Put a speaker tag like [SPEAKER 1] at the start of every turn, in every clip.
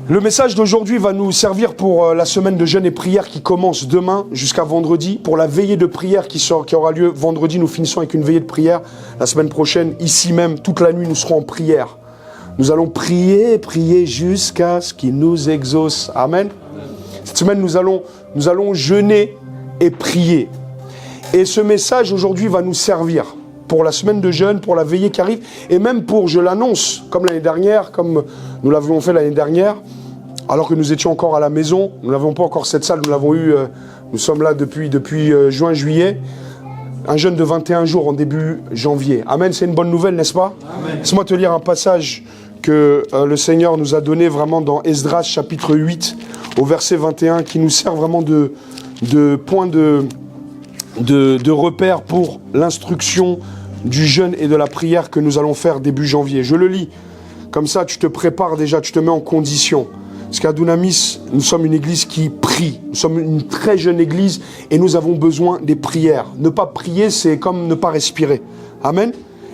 [SPEAKER 1] Le message d'aujourd'hui va nous servir pour la semaine de jeûne et prière qui commence demain jusqu'à vendredi, pour la veillée de prière qui aura lieu vendredi. Nous finissons avec une veillée de prière. La semaine prochaine, ici même, toute la nuit, nous serons en prière. Nous allons prier jusqu'à ce qu'il nous exauce. Amen. Cette semaine, nous allons jeûner et prier. Et ce message aujourd'hui va nous servir pour la semaine de jeûne, pour la veillée qui arrive, et même pour, je l'annonce, comme l'année dernière, comme nous l'avions fait l'année dernière, alors que nous étions encore à la maison, nous n'avons pas encore cette salle, nous l'avons eu, nous sommes là depuis juin, juillet, un jeûne de 21 jours en début janvier. Amen, c'est une bonne nouvelle, n'est-ce pas? Laisse-moi te lire un passage que le Seigneur nous a donné vraiment dans Esdras chapitre 8, au verset 21, qui nous sert vraiment de point de repère pour l'instruction du jeûne et de la prière que nous allons faire début janvier. Je le lis, comme ça tu te prépares déjà, tu te mets en condition. Parce qu'à Dunamis, nous sommes une église qui prie. Nous sommes une très jeune église et nous avons besoin des prières. Ne pas prier, c'est comme ne pas respirer. Amen.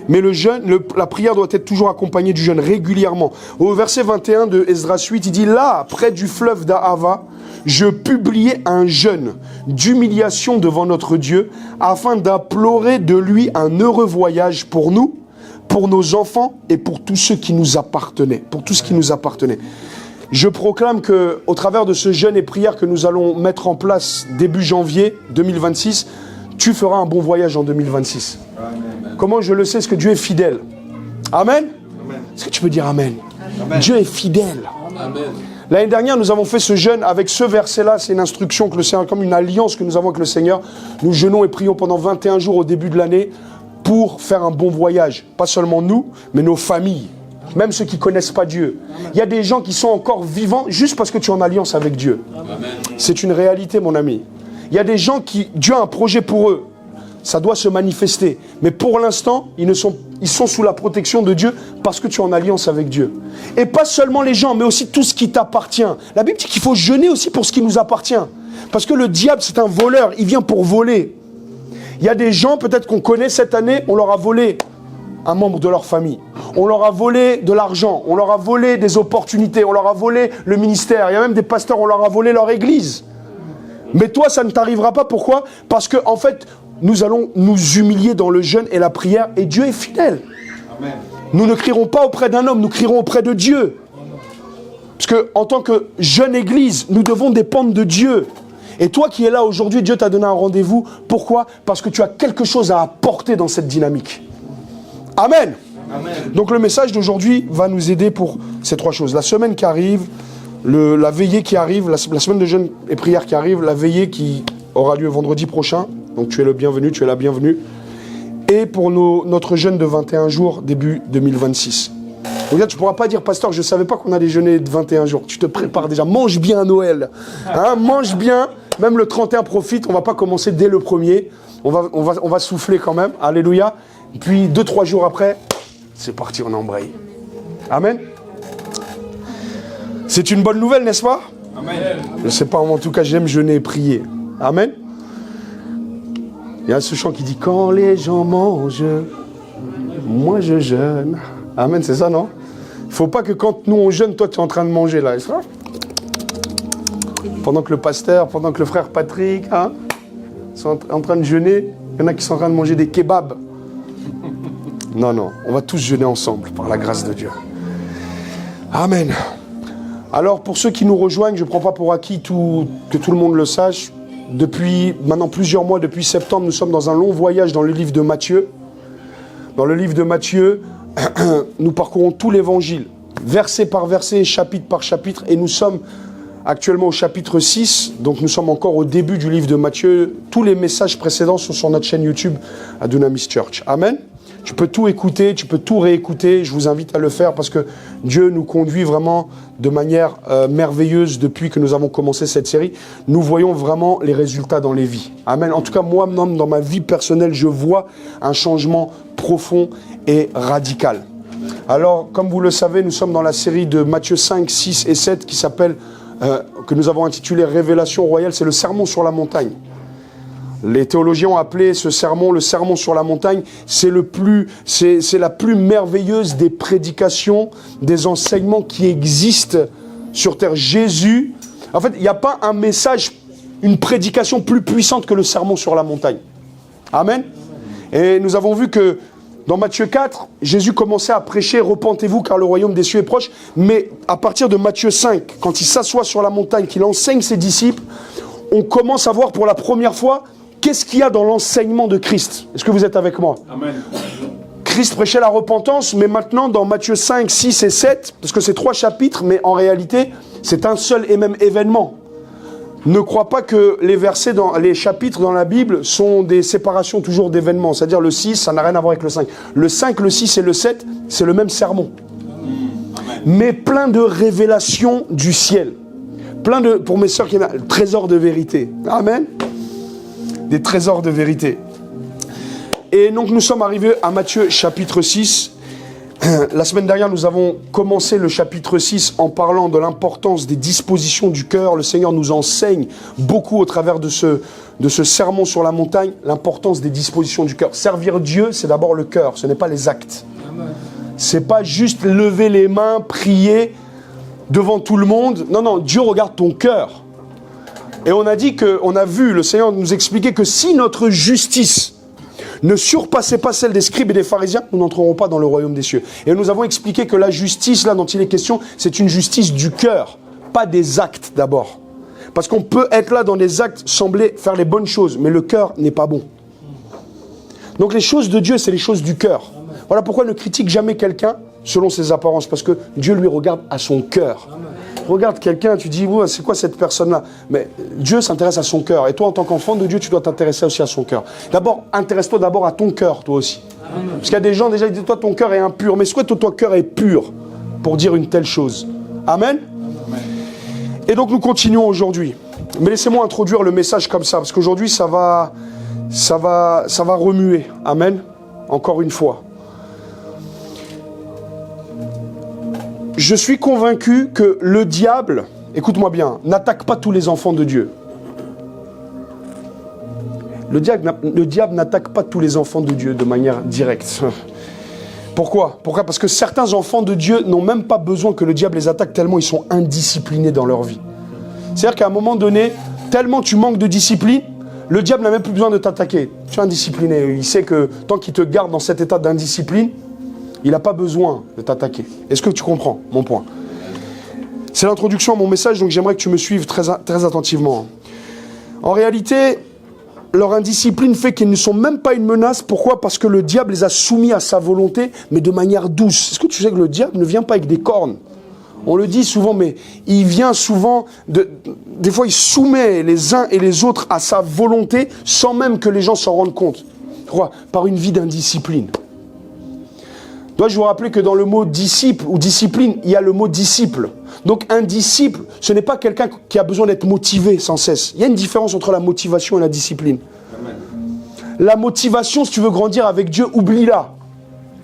[SPEAKER 1] Mais le jeûne, la prière doit être toujours accompagnée du jeûne régulièrement. Au verset 21 de Esdras 8, il dit « Là, près du fleuve d'Ahava, je publiai un jeûne d'humiliation devant notre Dieu afin d'implorer de lui un heureux voyage pour nous, pour nos enfants et pour tous ceux qui nous appartenaient. » Pour tout ce qui nous appartenait. Je proclame qu'au travers de ce jeûne et prière que nous allons mettre en place début janvier 2026, tu feras un bon voyage en 2026. Amen. Comment je le sais? Parce que Dieu est fidèle. Amen. Amen. Est-ce que tu peux dire Amen? Amen. Dieu est fidèle. Amen. L'année dernière, nous avons fait ce jeûne avec ce verset-là. C'est une instruction que le Seigneur, comme une alliance que nous avons avec le Seigneur. Nous jeûnons et prions pendant 21 jours au début de l'année pour faire un bon voyage. Pas seulement nous, mais nos familles. Même ceux qui ne connaissent pas Dieu. Il y a des gens qui sont encore vivants juste parce que tu es en alliance avec Dieu. C'est une réalité, mon ami. Il y a des gens qui, Dieu a un projet pour eux. Ça doit se manifester. Mais pour l'instant, ils sont sous la protection de Dieu parce que tu es en alliance avec Dieu. Et pas seulement les gens, mais aussi tout ce qui t'appartient. La Bible dit qu'il faut jeûner aussi pour ce qui nous appartient. Parce que le diable, c'est un voleur. Il vient pour voler. Il y a des gens, peut-être qu'on connaît cette année, on leur a volé un membre de leur famille. On leur a volé de l'argent, on leur a volé des opportunités, on leur a volé le ministère. Il y a même des pasteurs, on leur a volé leur église. Mais toi, ça ne t'arrivera pas. Pourquoi? Parce que, en fait, nous allons nous humilier dans le jeûne et la prière et Dieu est fidèle. Amen. Nous ne crierons pas auprès d'un homme, nous crierons auprès de Dieu. Parce que, en tant que jeune église, nous devons dépendre de Dieu. Et toi qui es là aujourd'hui, Dieu t'a donné un rendez-vous. Pourquoi? Parce que tu as quelque chose à apporter dans cette dynamique. Amen. Amen. Donc le message d'aujourd'hui va nous aider pour ces trois choses. La semaine qui arrive, la veillée qui arrive, la semaine de jeûne et prière qui arrive, la veillée qui aura lieu vendredi prochain. Donc tu es le bienvenu, tu es la bienvenue. Et pour notre jeûne de 21 jours, début 2026. Donc là, tu ne pourras pas dire, pasteur, je ne savais pas qu'on allait jeûner de 21 jours. Tu te prépares déjà, mange bien à Noël. Hein, mange bien, même le 31 profite, on ne va pas commencer dès le premier. On va souffler quand même, alléluia. Puis 2-3 jours après, c'est parti, on embraye. Amen. C'est une bonne nouvelle, n'est-ce pas? Amen. Je ne sais pas, en tout cas, j'aime jeûner et prier. Amen. Il y a ce chant qui dit « Quand les gens mangent, moi je jeûne ». Amen, c'est ça, non? Il ne faut pas que quand nous on jeûne, toi tu es en train de manger là. Pendant que le pasteur, pendant que le frère Patrick sont en train de jeûner, il y en a qui sont en train de manger des kebabs. Non, non, on va tous jeûner ensemble, par la grâce de Dieu. Amen. Alors, pour ceux qui nous rejoignent, je ne prends pas pour acquis que tout le monde le sache. Depuis maintenant plusieurs mois, depuis septembre, nous sommes dans un long voyage dans le livre de Matthieu. Dans le livre de Matthieu, nous parcourons tout l'évangile, verset par verset, chapitre par chapitre, et nous sommes actuellement au chapitre 6, donc nous sommes encore au début du livre de Matthieu. Tous les messages précédents sont sur notre chaîne YouTube à Dunamis Church. Amen. Tu peux tout écouter, tu peux tout réécouter. Je vous invite à le faire parce que Dieu nous conduit vraiment de manière merveilleuse depuis que nous avons commencé cette série. Nous voyons vraiment les résultats dans les vies. Amen. En tout cas, moi-même, dans ma vie personnelle, je vois un changement profond et radical. Alors, comme vous le savez, nous sommes dans la série de Matthieu 5, 6 et 7 qui s'appelle, que nous avons intitulé Révélation royale. C'est le sermon sur la montagne. Les théologiens ont appelé ce sermon, le sermon sur la montagne, c'est la plus merveilleuse des prédications, des enseignements qui existent sur terre. Jésus, en fait, il n'y a pas un message, une prédication plus puissante que le sermon sur la montagne. Amen. Et nous avons vu que dans Matthieu 4, Jésus commençait à prêcher « Repentez-vous car le royaume des cieux est proche ». Mais à partir de Matthieu 5, quand il s'assoit sur la montagne, qu'il enseigne ses disciples, on commence à voir pour la première fois qu'est-ce qu'il y a dans l'enseignement de Christ. Est-ce que vous êtes avec moi? Amen. Christ prêchait la repentance, mais maintenant dans Matthieu 5, 6 et 7, parce que c'est 3 chapitres, mais en réalité, c'est un seul et même événement. Ne crois pas que les versets, les chapitres dans la Bible sont des séparations toujours d'événements. C'est-à-dire le 6, ça n'a rien à voir avec le 5. Le 5, le 6 et le 7, c'est le même sermon. Mais plein de révélations du ciel. Plein de, pour mes sœurs, trésors de vérité. Amen. Des trésors de vérité. Et donc nous sommes arrivés à Matthieu chapitre 6. La semaine dernière, nous avons commencé le chapitre 6 en parlant de l'importance des dispositions du cœur. Le Seigneur nous enseigne beaucoup au travers de ce sermon sur la montagne, l'importance des dispositions du cœur. Servir Dieu, c'est d'abord le cœur, ce n'est pas les actes. C'est pas juste lever les mains, prier devant tout le monde. Non, non, Dieu regarde ton cœur. Et on a dit le Seigneur nous expliquait que si notre justice ne surpassez pas celle des scribes et des pharisiens, nous n'entrerons pas dans le royaume des cieux. Et nous avons expliqué que la justice, là dont il est question, c'est une justice du cœur, pas des actes d'abord. Parce qu'on peut être là dans des actes, sembler faire les bonnes choses, mais le cœur n'est pas bon. Donc les choses de Dieu, c'est les choses du cœur. Voilà pourquoi ne critique jamais quelqu'un selon ses apparences, parce que Dieu lui regarde à son cœur. Regarde quelqu'un, tu dis, ouais, c'est quoi cette personne-là? Mais Dieu s'intéresse à son cœur. Et toi, en tant qu'enfant de Dieu, tu dois t'intéresser aussi à son cœur. D'abord, intéresse-toi d'abord à ton cœur, toi aussi. Parce qu'il y a des gens, déjà, ils disent, toi, ton cœur est impur. Mais est-ce que ton cœur est pur pour dire une telle chose? Amen. Et donc, nous continuons aujourd'hui. Mais laissez-moi introduire le message comme ça, parce qu'aujourd'hui, ça va remuer. Amen. Encore une fois. Je suis convaincu que le diable, écoute-moi bien, n'attaque pas tous les enfants de Dieu. Le diable n'attaque pas tous les enfants de Dieu de manière directe. Pourquoi? Parce que certains enfants de Dieu n'ont même pas besoin que le diable les attaque tellement ils sont indisciplinés dans leur vie. C'est-à-dire qu'à un moment donné, tellement tu manques de discipline, le diable n'a même plus besoin de t'attaquer. Tu es indiscipliné. Il sait que tant qu'il te garde dans cet état d'indiscipline, il n'a pas besoin de t'attaquer. Est-ce que tu comprends mon point? C'est l'introduction à mon message, donc j'aimerais que tu me suives très, très attentivement. En réalité, leur indiscipline fait qu'ils ne sont même pas une menace. Pourquoi? Parce que le diable les a soumis à sa volonté, mais de manière douce. Est-ce que tu sais que le diable ne vient pas avec des cornes? On le dit souvent, mais il vient souvent, des fois il soumet les uns et les autres à sa volonté, sans même que les gens s'en rendent compte. Pourquoi? Par une vie d'indiscipline. Dois-je vous rappeler que dans le mot disciple ou discipline, il y a le mot disciple. Donc un disciple, ce n'est pas quelqu'un qui a besoin d'être motivé sans cesse. Il y a une différence entre la motivation et la discipline. Amen. La motivation, si tu veux grandir avec Dieu, oublie-la.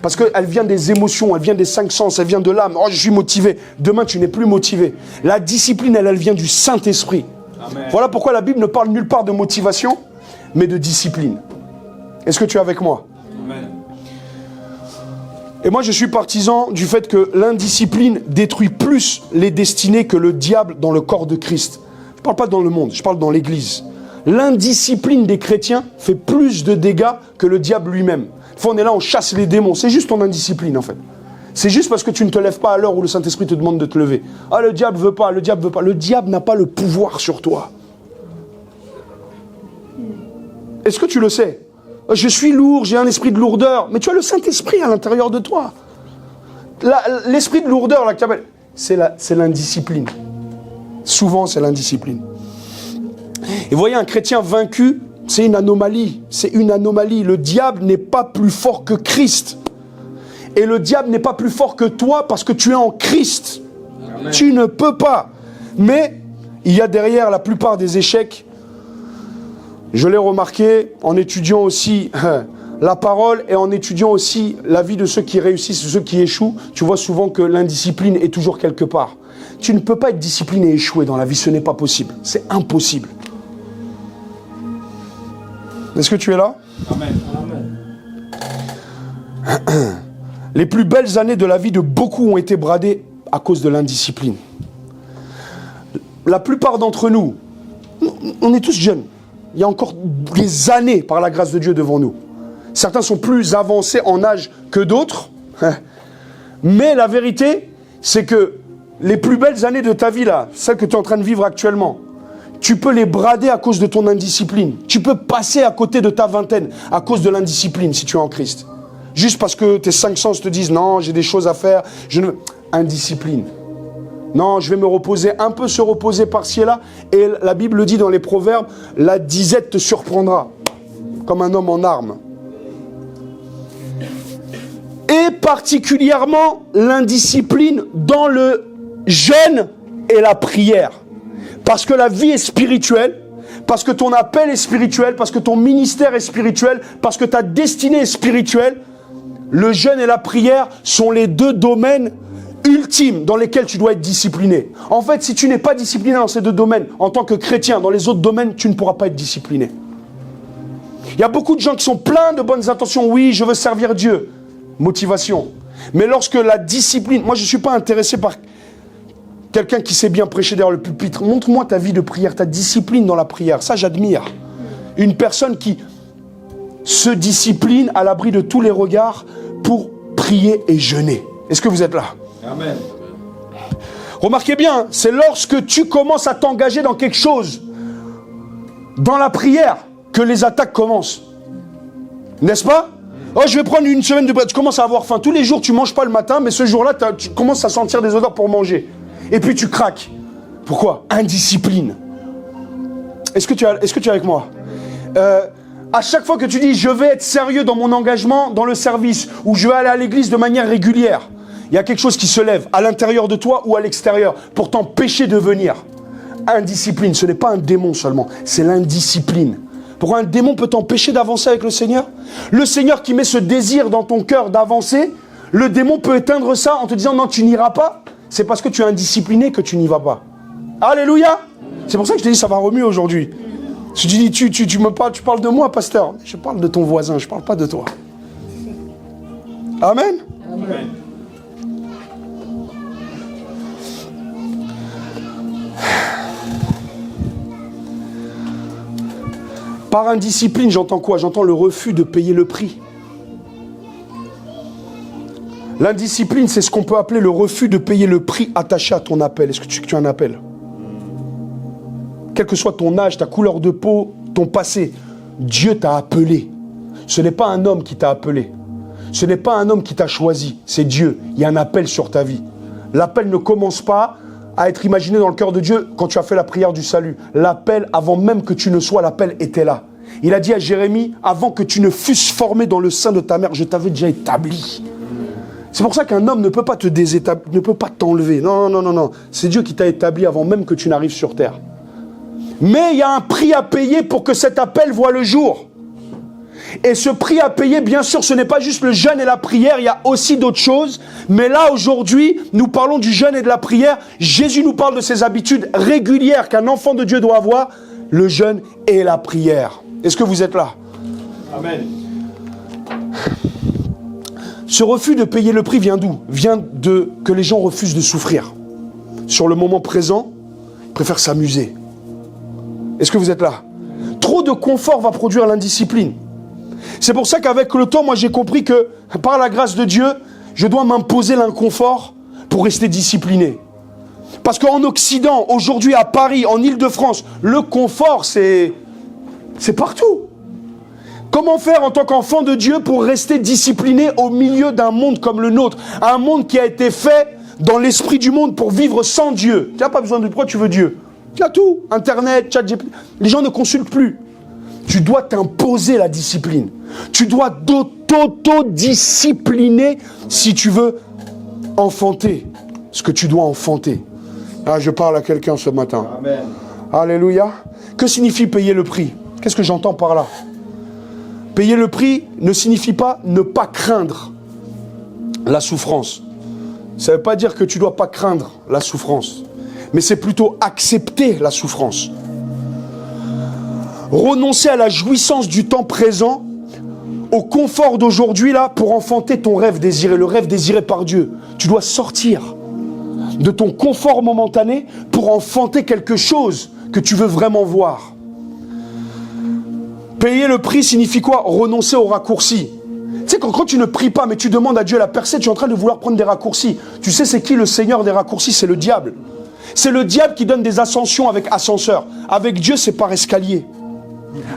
[SPEAKER 1] Parce qu'elle vient des émotions, elle vient des 5 sens, elle vient de l'âme. Oh, je suis motivé. Demain, tu n'es plus motivé. La discipline, elle vient du Saint-Esprit. Amen. Voilà pourquoi la Bible ne parle nulle part de motivation, mais de discipline. Est-ce que tu es avec moi? Amen. Et moi, je suis partisan du fait que l'indiscipline détruit plus les destinées que le diable dans le corps de Christ. Je ne parle pas dans le monde, je parle dans l'Église. L'indiscipline des chrétiens fait plus de dégâts que le diable lui-même. Une fois, on est là, on chasse les démons. C'est juste ton indiscipline, en fait. C'est juste parce que tu ne te lèves pas à l'heure où le Saint-Esprit te demande de te lever. Ah, le diable veut pas, le diable veut pas. Le diable n'a pas le pouvoir sur toi. Est-ce que tu le sais? Je suis lourd, j'ai un esprit de lourdeur. Mais tu as le Saint-Esprit à l'intérieur de toi. L'esprit de lourdeur, là, que tu appelles, c'est l'indiscipline. Souvent, c'est l'indiscipline. Et voyez, un chrétien vaincu, c'est une anomalie. C'est une anomalie. Le diable n'est pas plus fort que Christ. Et le diable n'est pas plus fort que toi parce que tu es en Christ. Amen. Tu ne peux pas. Mais il y a derrière la plupart des échecs. Je l'ai remarqué en étudiant aussi la parole et en étudiant aussi la vie de ceux qui réussissent, de ceux qui échouent. Tu vois souvent que l'indiscipline est toujours quelque part. Tu ne peux pas être discipliné et échouer dans la vie, ce n'est pas possible. C'est impossible. Est-ce que tu es là?
[SPEAKER 2] Amen.
[SPEAKER 1] Les plus belles années de la vie de beaucoup ont été bradées à cause de l'indiscipline. La plupart d'entre nous, on est tous jeunes. Il y a encore des années, par la grâce de Dieu, devant nous. Certains sont plus avancés en âge que d'autres. Mais la vérité, c'est que les plus belles années de ta vie, là, celles que tu es en train de vivre actuellement, tu peux les brader à cause de ton indiscipline. Tu peux passer à côté de ta vingtaine à cause de l'indiscipline si tu es en Christ. Juste parce que tes 5 sens te disent « Non, j'ai des choses à faire. » Indiscipline. Non, je vais me reposer, un peu se reposer par-ci et là. Et la Bible le dit dans les Proverbes, la disette te surprendra, comme un homme en armes. Et particulièrement l'indiscipline dans le jeûne et la prière. Parce que la vie est spirituelle, parce que ton appel est spirituel, parce que ton ministère est spirituel, parce que ta destinée est spirituelle. Le jeûne et la prière sont les deux domaines ultimes dans lesquels tu dois être discipliné. En fait, si tu n'es pas discipliné dans ces deux domaines, en tant que chrétien, dans les autres domaines, tu ne pourras pas être discipliné. Il y a beaucoup de gens qui sont pleins de bonnes intentions. Oui, je veux servir Dieu. Motivation. Mais lorsque la discipline... Moi, je ne suis pas intéressé par quelqu'un qui sait bien prêcher derrière le pupitre. Montre-moi ta vie de prière, ta discipline dans la prière. Ça, j'admire. Une personne qui se discipline à l'abri de tous les regards pour prier et jeûner. Est-ce que vous êtes là?
[SPEAKER 2] Amen.
[SPEAKER 1] Remarquez bien, c'est lorsque tu commences à t'engager dans quelque chose, dans la prière, que les attaques commencent. N'est-ce pas? Oh, je vais prendre une semaine de bread. Tu commences à avoir faim. Tous les jours, tu ne manges pas le matin, mais ce jour-là, tu commences à sentir des odeurs pour manger. Et puis tu craques. Pourquoi? Indiscipline. Est-ce que tu es avec moi? À chaque fois que tu dis, je vais être sérieux dans mon engagement, dans le service, ou je vais aller à l'église de manière régulière, il y a quelque chose qui se lève à l'intérieur de toi ou à l'extérieur pour t'empêcher de venir. Indiscipline, ce n'est pas un démon seulement, c'est l'indiscipline. Pourquoi un démon peut t'empêcher d'avancer avec le Seigneur? Le Seigneur qui met ce désir dans ton cœur d'avancer, le démon peut éteindre ça en te disant non, tu n'iras pas. C'est parce que tu es indiscipliné que tu n'y vas pas. Alléluia! C'est pour ça que je te dis ça va remuer aujourd'hui. Si tu dis tu parles de moi, pasteur. Je parle de ton voisin, je ne parle pas de toi. Amen.
[SPEAKER 2] Amen.
[SPEAKER 1] Par indiscipline, j'entends quoi? J'entends le refus de payer le prix. L'indiscipline, c'est ce qu'on peut appeler le refus de payer le prix attaché à ton appel. Est-ce que tu as un appel? Quel que soit ton âge, ta couleur de peau, ton passé, Dieu t'a appelé. Ce n'est pas un homme qui t'a appelé. Ce n'est pas un homme qui t'a choisi. C'est Dieu. Il y a un appel sur ta vie. L'appel ne commence pas à être imaginé dans le cœur de Dieu quand tu as fait la prière du salut. L'appel, avant même que tu ne sois, l'appel était là. Il a dit à Jérémie, avant que tu ne fusses formé dans le sein de ta mère, je t'avais déjà établi. C'est pour ça qu'un homme ne peut pas te désétablir, ne peut pas t'enlever. Non, non, non, non. C'est Dieu qui t'a établi avant même que tu n'arrives sur terre. Mais il y a un prix à payer pour que cet appel voie le jour. Et ce prix à payer, bien sûr, ce n'est pas juste le jeûne et la prière, il y a aussi d'autres choses. Mais là, aujourd'hui, nous parlons du jeûne et de la prière. Jésus nous parle de ces habitudes régulières qu'un enfant de Dieu doit avoir, le jeûne et la prière. Est-ce que vous êtes là?
[SPEAKER 2] Amen.
[SPEAKER 1] Ce refus de payer le prix vient d'où? Vient de que les gens refusent de souffrir. Sur le moment présent, ils préfèrent s'amuser. Est-ce que vous êtes là? Trop de confort va produire l'indiscipline. C'est pour ça qu'avec le temps, moi j'ai compris que par la grâce de Dieu, je dois m'imposer l'inconfort pour rester discipliné. Parce qu'en Occident, aujourd'hui à Paris, en Île-de-France, le confort c'est partout. Comment faire en tant qu'enfant de Dieu pour rester discipliné au milieu d'un monde comme le nôtre? Un monde qui a été fait dans l'esprit du monde pour vivre sans Dieu. Tu n'as pas besoin de pourquoi tu veux Dieu? Tu as tout, Internet, ChatGPT. Les gens ne consultent plus. Tu dois t'imposer la discipline. Tu dois t'auto-discipliner si tu veux enfanter ce que tu dois enfanter. Ah, je parle à quelqu'un ce matin.
[SPEAKER 2] Amen.
[SPEAKER 1] Alléluia. Que signifie payer le prix? Qu'est-ce que j'entends par là? Payer le prix ne signifie pas ne pas craindre la souffrance. Ça ne veut pas dire que tu ne dois pas craindre la souffrance. Mais c'est plutôt accepter la souffrance. renoncer à la jouissance du temps présent, au confort d'aujourd'hui là, pour enfanter ton rêve désiré, le rêve désiré par Dieu. Tu dois sortir de ton confort momentané pour enfanter quelque chose que tu veux vraiment voir. Payer le prix signifie quoi? Renoncer au raccourci. Tu sais, quand tu ne pries pas, mais tu demandes à Dieu la percée, tu es en train de vouloir prendre des raccourcis. Tu sais, c'est qui le Seigneur des raccourcis? C'est le diable. C'est le diable qui donne des ascensions avec ascenseur. Avec Dieu, c'est par escalier.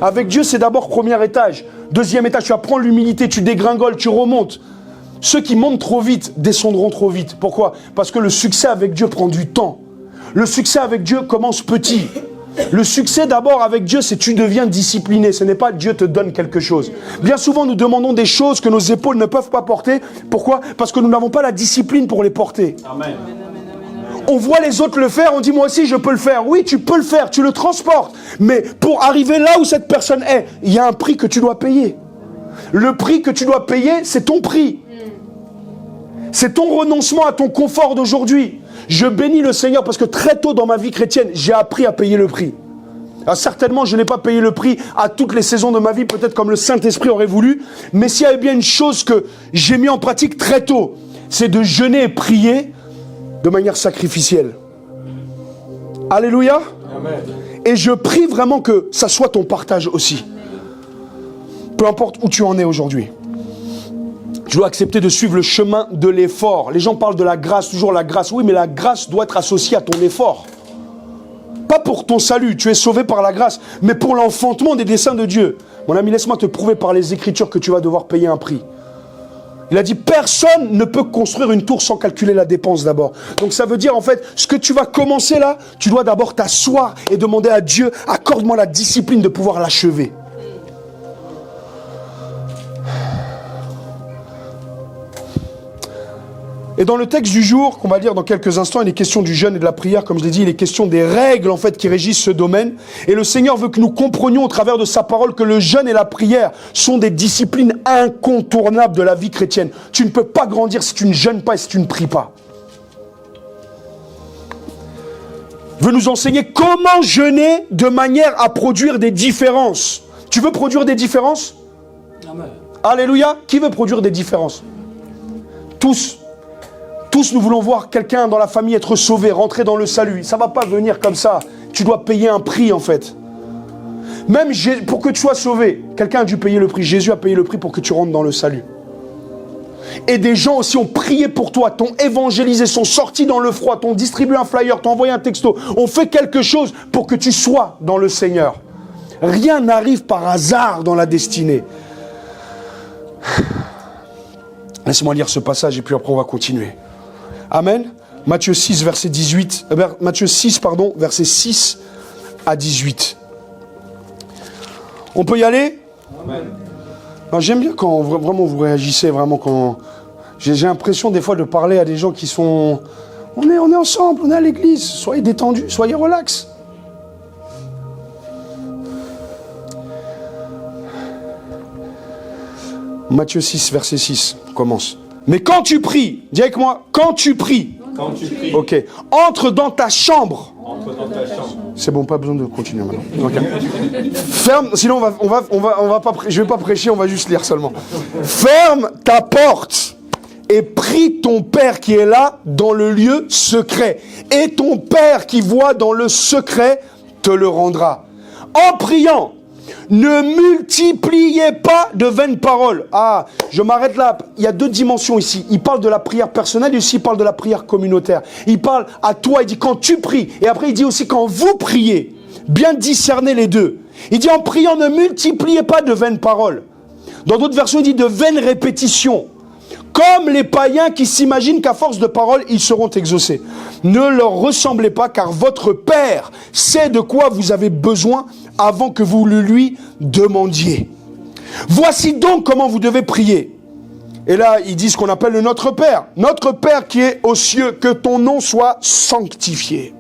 [SPEAKER 1] Avec Dieu, c'est d'abord premier étage. Deuxième étage, tu apprends l'humilité, tu dégringoles, tu remontes. Ceux qui montent trop vite descendront trop vite. Pourquoi? Parce que le succès avec Dieu prend du temps. Le succès avec Dieu commence petit. Le succès d'abord avec Dieu, c'est tu deviens discipliné. Ce n'est pas Dieu te donne quelque chose. Bien souvent, nous demandons des choses que nos épaules ne peuvent pas porter. Pourquoi? Parce que nous n'avons pas la discipline pour les porter. Amen. On voit les autres le faire, on dit moi aussi je peux le faire. Oui, tu peux le faire, tu le transportes. Mais pour arriver là où cette personne est, il y a un prix que tu dois payer. Le prix que tu dois payer, c'est ton prix. C'est ton renoncement à ton confort d'aujourd'hui. Je bénis le Seigneur parce que très tôt dans ma vie chrétienne, j'ai appris à payer le prix. Alors certainement, je n'ai pas payé le prix à toutes les saisons de ma vie, peut-être comme le Saint-Esprit aurait voulu. Mais s'il y avait bien une chose que j'ai mis en pratique très tôt, c'est de jeûner et prier de manière sacrificielle. Alléluia. Amen. Et je prie vraiment que ça soit ton partage aussi. Peu importe où tu en es aujourd'hui. Tu dois accepter de suivre le chemin de l'effort. Les gens parlent de la grâce, toujours la grâce. Oui, mais la grâce doit être associée à ton effort. Pas pour ton salut, tu es sauvé par la grâce, mais pour l'enfantement des desseins de Dieu. Mon ami, laisse-moi te prouver par les Écritures que tu vas devoir payer un prix. Il a dit, personne ne peut construire une tour sans calculer la dépense d'abord. Donc ça veut dire en fait, ce que tu vas commencer là, tu dois d'abord t'asseoir et demander à Dieu, accorde-moi la discipline de pouvoir l'achever. Et dans le texte du jour, qu'on va lire dans quelques instants, il est question du jeûne et de la prière, comme je l'ai dit, il est question des règles en fait qui régissent ce domaine. Et le Seigneur veut que nous comprenions au travers de sa parole que le jeûne et la prière sont des disciplines incontournables de la vie chrétienne. Tu ne peux pas grandir si tu ne jeûnes pas et si tu ne pries pas. Il veut nous enseigner comment jeûner de manière à produire des différences. Tu veux produire des différences? Amen. Alléluia. Qui veut produire des différences? Tous. Tous, nous voulons voir quelqu'un dans la famille être sauvé, rentrer dans le salut. Ça ne va pas venir comme ça. Tu dois payer un prix, en fait. Même pour que tu sois sauvé, quelqu'un a dû payer le prix. Jésus a payé le prix pour que tu rentres dans le salut. Et des gens aussi ont prié pour toi, t'ont évangélisé, sont sortis dans le froid, t'ont distribué un flyer, t'ont envoyé un texto, ont fait quelque chose pour que tu sois dans le Seigneur. Rien n'arrive par hasard dans la destinée. Laisse-moi lire ce passage et puis après on va continuer. Amen. Matthieu 6, verset 18. Matthieu 6, pardon, verset 6 à 18. On peut y aller? Amen. Non, j'aime bien quand vraiment vous réagissez, vraiment quand... J'ai l'impression des fois de parler à des gens qui sont... On est ensemble, on est à l'église. Soyez détendus, soyez relax. Matthieu 6, verset 6, on commence. Mais quand tu pries, dis avec moi, quand tu pries. Quand tu pries. Ok. Entre dans ta chambre. Entre dans ta chambre. C'est bon, pas besoin de continuer maintenant. Okay. Ferme, sinon on va pas, je vais pas prêcher, on va juste lire seulement. Ferme ta porte et prie ton Père qui est là dans le lieu secret. Et ton Père qui voit dans le secret te le rendra. En priant. Ne multipliez pas de vaines paroles. Ah, je m'arrête là. Il y a deux dimensions ici. Il parle de la prière personnelle et aussi il parle de la prière communautaire. Il parle à toi, il dit quand tu pries. Et après il dit aussi quand vous priez. Bien discerner les deux. Il dit en priant ne multipliez pas de vaines paroles. Dans d'autres versions il dit de vaines répétitions. Comme les païens qui s'imaginent qu'à force de paroles, ils seront exaucés. Ne leur ressemblez pas, car votre Père sait de quoi vous avez besoin avant que vous le lui demandiez. Voici donc comment vous devez prier. Et là, ils disent ce qu'on appelle le Notre Père. Notre Père qui est aux cieux, que ton nom soit sanctifié.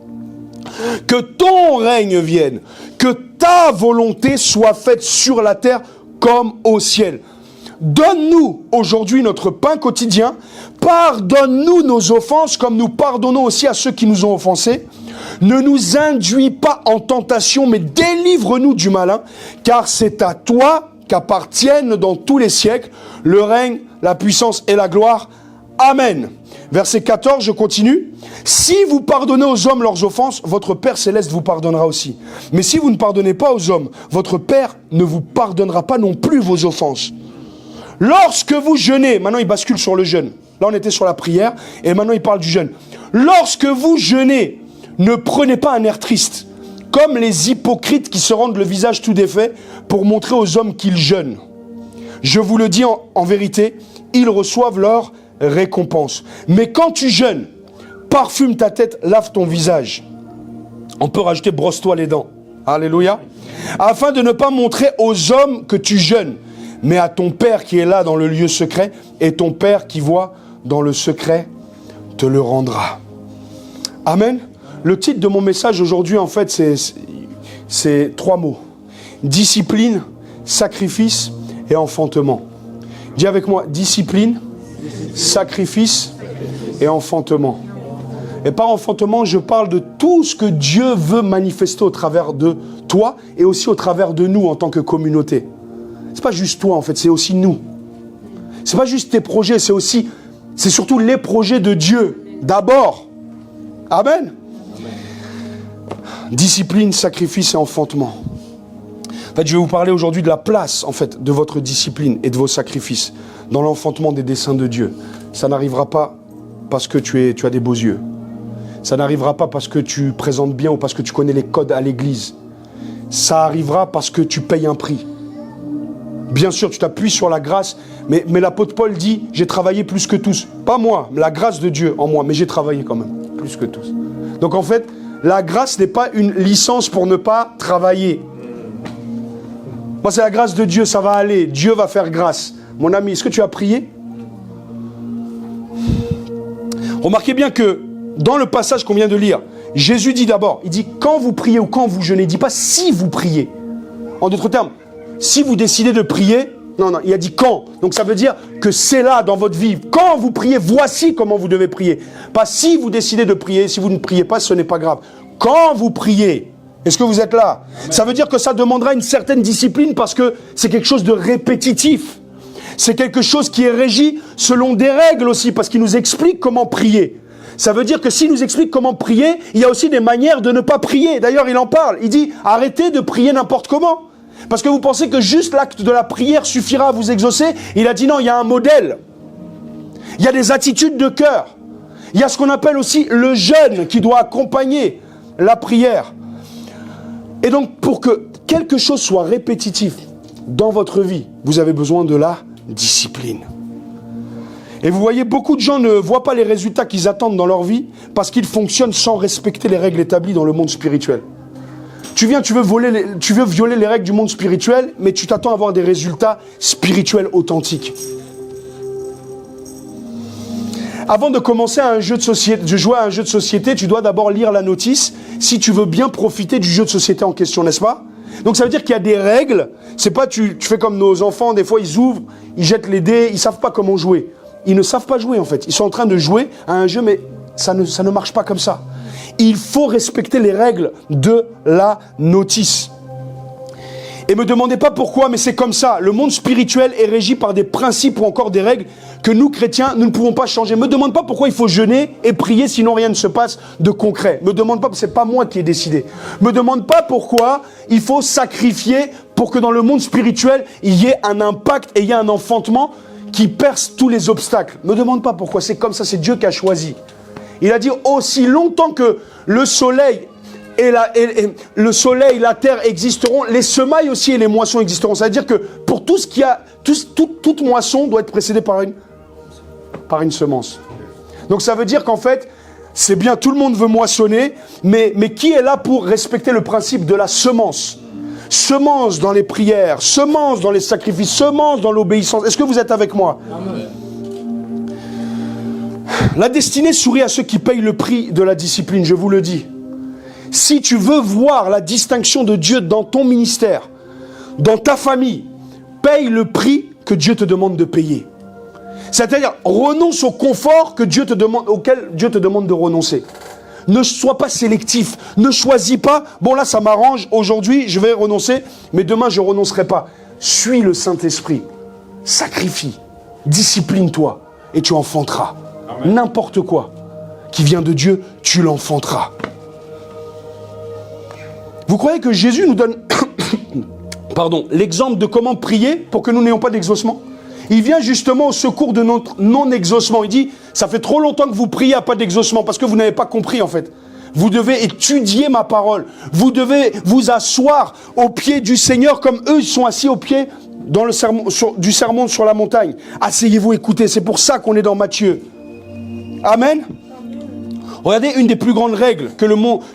[SPEAKER 1] Que ton règne vienne. Que ta volonté soit faite sur la terre comme au ciel. Donne-nous aujourd'hui notre pain quotidien. Pardonne-nous nos offenses comme nous pardonnons aussi à ceux qui nous ont offensés. Ne nous induis pas en tentation, mais délivre-nous du malin, car c'est à toi qu'appartiennent dans tous les siècles le règne, la puissance et la gloire. Amen. Verset 14, je continue. Si vous pardonnez aux hommes leurs offenses, votre Père Céleste vous pardonnera aussi. Mais si vous ne pardonnez pas aux hommes, votre Père ne vous pardonnera pas non plus vos offenses. Lorsque vous jeûnez, maintenant il bascule sur le jeûne. Là on était sur la prière et maintenant il parle du jeûne. Lorsque vous jeûnez, ne prenez pas un air triste, comme les hypocrites qui se rendent le visage tout défait pour montrer aux hommes qu'ils jeûnent. Je vous le dis en vérité, ils reçoivent leur récompense. Mais quand tu jeûnes, parfume ta tête, lave ton visage. On peut rajouter brosse-toi les dents. Alléluia. Afin de ne pas montrer aux hommes que tu jeûnes, mais à ton Père qui est là dans le lieu secret, et ton Père qui voit dans le secret te le rendra. Amen. Le titre de mon message aujourd'hui, en fait, c'est 3 mots. Discipline, sacrifice et enfantement. Dis avec moi, discipline, sacrifice et enfantement. Et par enfantement, je parle de tout ce que Dieu veut manifester au travers de toi et aussi au travers de nous en tant que communauté. C'est pas juste toi en fait, c'est aussi nous. C'est pas juste tes projets, c'est surtout les projets de Dieu d'abord. Amen. Discipline, sacrifice et enfantement. En fait, je vais vous parler aujourd'hui de la place en fait de votre discipline et de vos sacrifices dans l'enfantement des desseins de Dieu. Ça n'arrivera pas parce que tu as des beaux yeux. Ça n'arrivera pas parce que tu présentes bien ou parce que tu connais les codes à l'église. Ça arrivera parce que tu payes un prix. Bien sûr, tu t'appuies sur la grâce, mais l'apôtre Paul dit, j'ai travaillé plus que tous. Pas moi, la grâce de Dieu en moi, mais j'ai travaillé quand même, plus que tous. Donc en fait, la grâce n'est pas une licence pour ne pas travailler. Moi, c'est la grâce de Dieu, ça va aller. Dieu va faire grâce. Mon ami, est-ce que tu as prié? Remarquez bien que dans le passage qu'on vient de lire, Jésus dit d'abord, il dit quand vous priez ou quand vous jeûnez, il ne dit pas si vous priez. En d'autres termes, si vous décidez de prier, non, il a dit quand. Donc ça veut dire que c'est là dans votre vie. Quand vous priez, voici comment vous devez prier. Pas si vous décidez de prier, si vous ne priez pas, ce n'est pas grave. Quand vous priez, est-ce que vous êtes là? Ça veut dire que ça demandera une certaine discipline parce que c'est quelque chose de répétitif. C'est quelque chose qui est régi selon des règles aussi, parce qu'il nous explique comment prier. Ça veut dire que s'il nous explique comment prier, il y a aussi des manières de ne pas prier. D'ailleurs, il en parle. Il dit, arrêtez de prier n'importe comment. Parce que vous pensez que juste l'acte de la prière suffira à vous exaucer. Il a dit non, il y a un modèle. Il y a des attitudes de cœur. Il y a ce qu'on appelle aussi le jeûne qui doit accompagner la prière. Et donc, pour que quelque chose soit répétitif dans votre vie, vous avez besoin de la discipline. Et vous voyez, beaucoup de gens ne voient pas les résultats qu'ils attendent dans leur vie parce qu'ils fonctionnent sans respecter les règles établies dans le monde spirituel. Tu veux violer les règles du monde spirituel, mais tu t'attends à avoir des résultats spirituels authentiques. Avant de commencer de jouer à un jeu de société, tu dois d'abord lire la notice si tu veux bien profiter du jeu de société en question, n'est-ce pas? Donc ça veut dire qu'il y a des règles. C'est pas tu fais comme nos enfants, des fois ils ouvrent, ils jettent les dés, ils savent pas comment jouer. Ils ne savent pas jouer en fait. Ils sont en train de jouer à un jeu, mais ça ne marche pas comme ça. Il faut respecter les règles de la notice. Et me demandez pas pourquoi, mais c'est comme ça. Le monde spirituel est régi par des principes ou encore des règles que nous, chrétiens, nous ne pouvons pas changer. Me demande pas pourquoi il faut jeûner et prier, sinon rien ne se passe de concret. Me demande pas, c'est pas moi qui ai décidé. Me demande pas pourquoi il faut sacrifier pour que dans le monde spirituel, il y ait un impact et il y ait un enfantement qui perce tous les obstacles. Me demande pas pourquoi, c'est comme ça, c'est Dieu qui a choisi. Il a dit aussi longtemps que le soleil la terre existeront, les semailles aussi et les moissons existeront. C'est-à-dire que pour tout ce qui a, toute moisson doit être précédée par une semence. Donc ça veut dire qu'en fait, c'est bien, tout le monde veut moissonner, mais qui est là pour respecter le principe de la semence? Semence dans les prières, semence dans les sacrifices, semence dans l'obéissance. Est-ce que vous êtes avec moi? Amen. La destinée sourit à ceux qui payent le prix de la discipline, je vous le dis. Si tu veux voir la distinction de Dieu dans ton ministère, dans ta famille, paye le prix que Dieu te demande de payer. C'est-à-dire, renonce au confort auquel Dieu te demande de renoncer. Ne sois pas sélectif. Ne choisis pas, bon là ça m'arrange, aujourd'hui je vais renoncer, mais demain je ne renoncerai pas. Suis le Saint-Esprit. Sacrifie. Discipline-toi. Et tu enfanteras. N'importe quoi qui vient de Dieu, tu l'enfanteras. Vous croyez que Jésus nous donne l'exemple de comment prier pour que nous n'ayons pas d'exaucement? Il vient justement au secours de notre non-exaucement. Il dit, ça fait trop longtemps que vous priez à pas d'exaucement parce que vous n'avez pas compris en fait. Vous devez étudier ma parole. Vous devez vous asseoir au pied du Seigneur comme eux, ils sont assis au pied dans le sermon, du sermon sur la montagne. Asseyez-vous, écoutez, c'est pour ça qu'on est dans Matthieu. Amen. Regardez une des plus grandes règles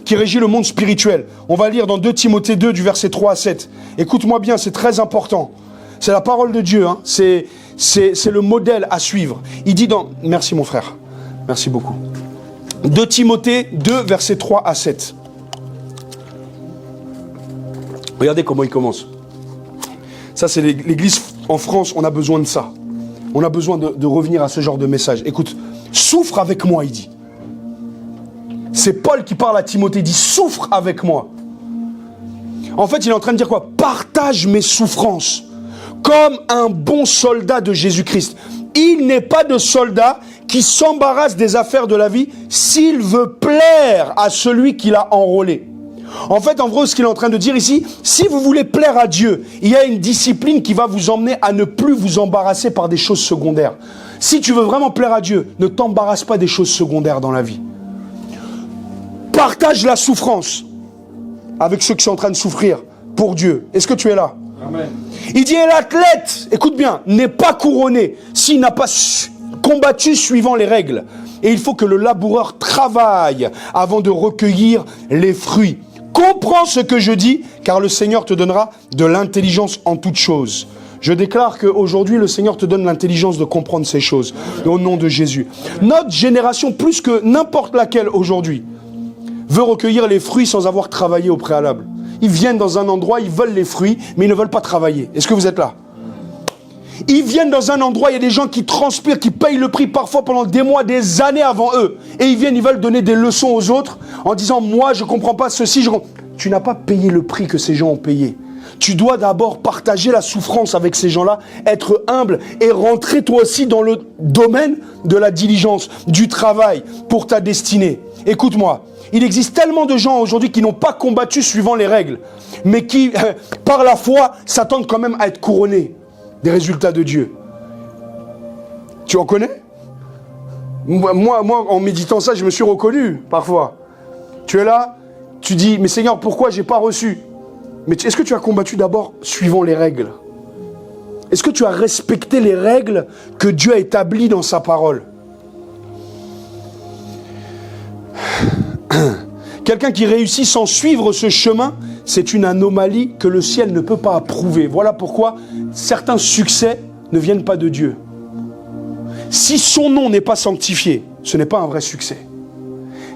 [SPEAKER 1] qui régit le monde spirituel. On va lire dans 2 Timothée 2 du verset 3 à 7. Écoute-moi bien, c'est très important. C'est la parole de Dieu, hein. C'est le modèle à suivre. Il dit dans... Merci mon frère, merci beaucoup. 2 Timothée 2 verset 3 à 7. Regardez comment il commence. Ça c'est l'église en France, on a besoin de ça. On a besoin de revenir à ce genre de message. Écoute, souffre avec moi, il dit. C'est Paul qui parle à Timothée, il dit souffre avec moi. En fait, il est en train de dire quoi? Partage mes souffrances comme un bon soldat de Jésus-Christ. Il n'est pas de soldat qui s'embarrasse des affaires de la vie s'il veut plaire à celui qui l'a enrôlé. En fait, en gros, ce qu'il est en train de dire ici, si vous voulez plaire à Dieu, il y a une discipline qui va vous emmener à ne plus vous embarrasser par des choses secondaires. Si tu veux vraiment plaire à Dieu, ne t'embarrasse pas des choses secondaires dans la vie. Partage la souffrance avec ceux qui sont en train de souffrir pour Dieu. Est-ce que tu es là? Amen. Il dit, et l'athlète, écoute bien, n'est pas couronné s'il n'a pas combattu suivant les règles. Et il faut que le laboureur travaille avant de recueillir les fruits. Comprends ce que je dis, car le Seigneur te donnera de l'intelligence en toutes choses. Je déclare qu'aujourd'hui, le Seigneur te donne l'intelligence de comprendre ces choses, au nom de Jésus. Notre génération, plus que n'importe laquelle aujourd'hui, veut recueillir les fruits sans avoir travaillé au préalable. Ils viennent dans un endroit, ils veulent les fruits, mais ils ne veulent pas travailler. Est-ce que vous êtes là? Ils viennent dans un endroit, il y a des gens qui transpirent, qui payent le prix parfois pendant des mois, des années avant eux. Et ils viennent, ils veulent donner des leçons aux autres en disant, moi je ne comprends pas ceci. Tu n'as pas payé le prix que ces gens ont payé. Tu dois d'abord partager la souffrance avec ces gens-là, être humble et rentrer toi aussi dans le domaine de la diligence, du travail pour ta destinée. Écoute-moi. Il existe tellement de gens aujourd'hui qui n'ont pas combattu suivant les règles, mais qui, par la foi, s'attendent quand même à être couronnés des résultats de Dieu. Tu en connais? Moi, en méditant ça, je me suis reconnu parfois. Tu es là, tu dis, mais Seigneur, pourquoi j'ai pas reçu? Mais est-ce que tu as combattu d'abord suivant les règles? Est-ce que tu as respecté les règles que Dieu a établies dans sa parole? Quelqu'un qui réussit sans suivre ce chemin, c'est une anomalie que le ciel ne peut pas approuver. Voilà pourquoi certains succès ne viennent pas de Dieu. Si son nom n'est pas sanctifié, ce n'est pas un vrai succès.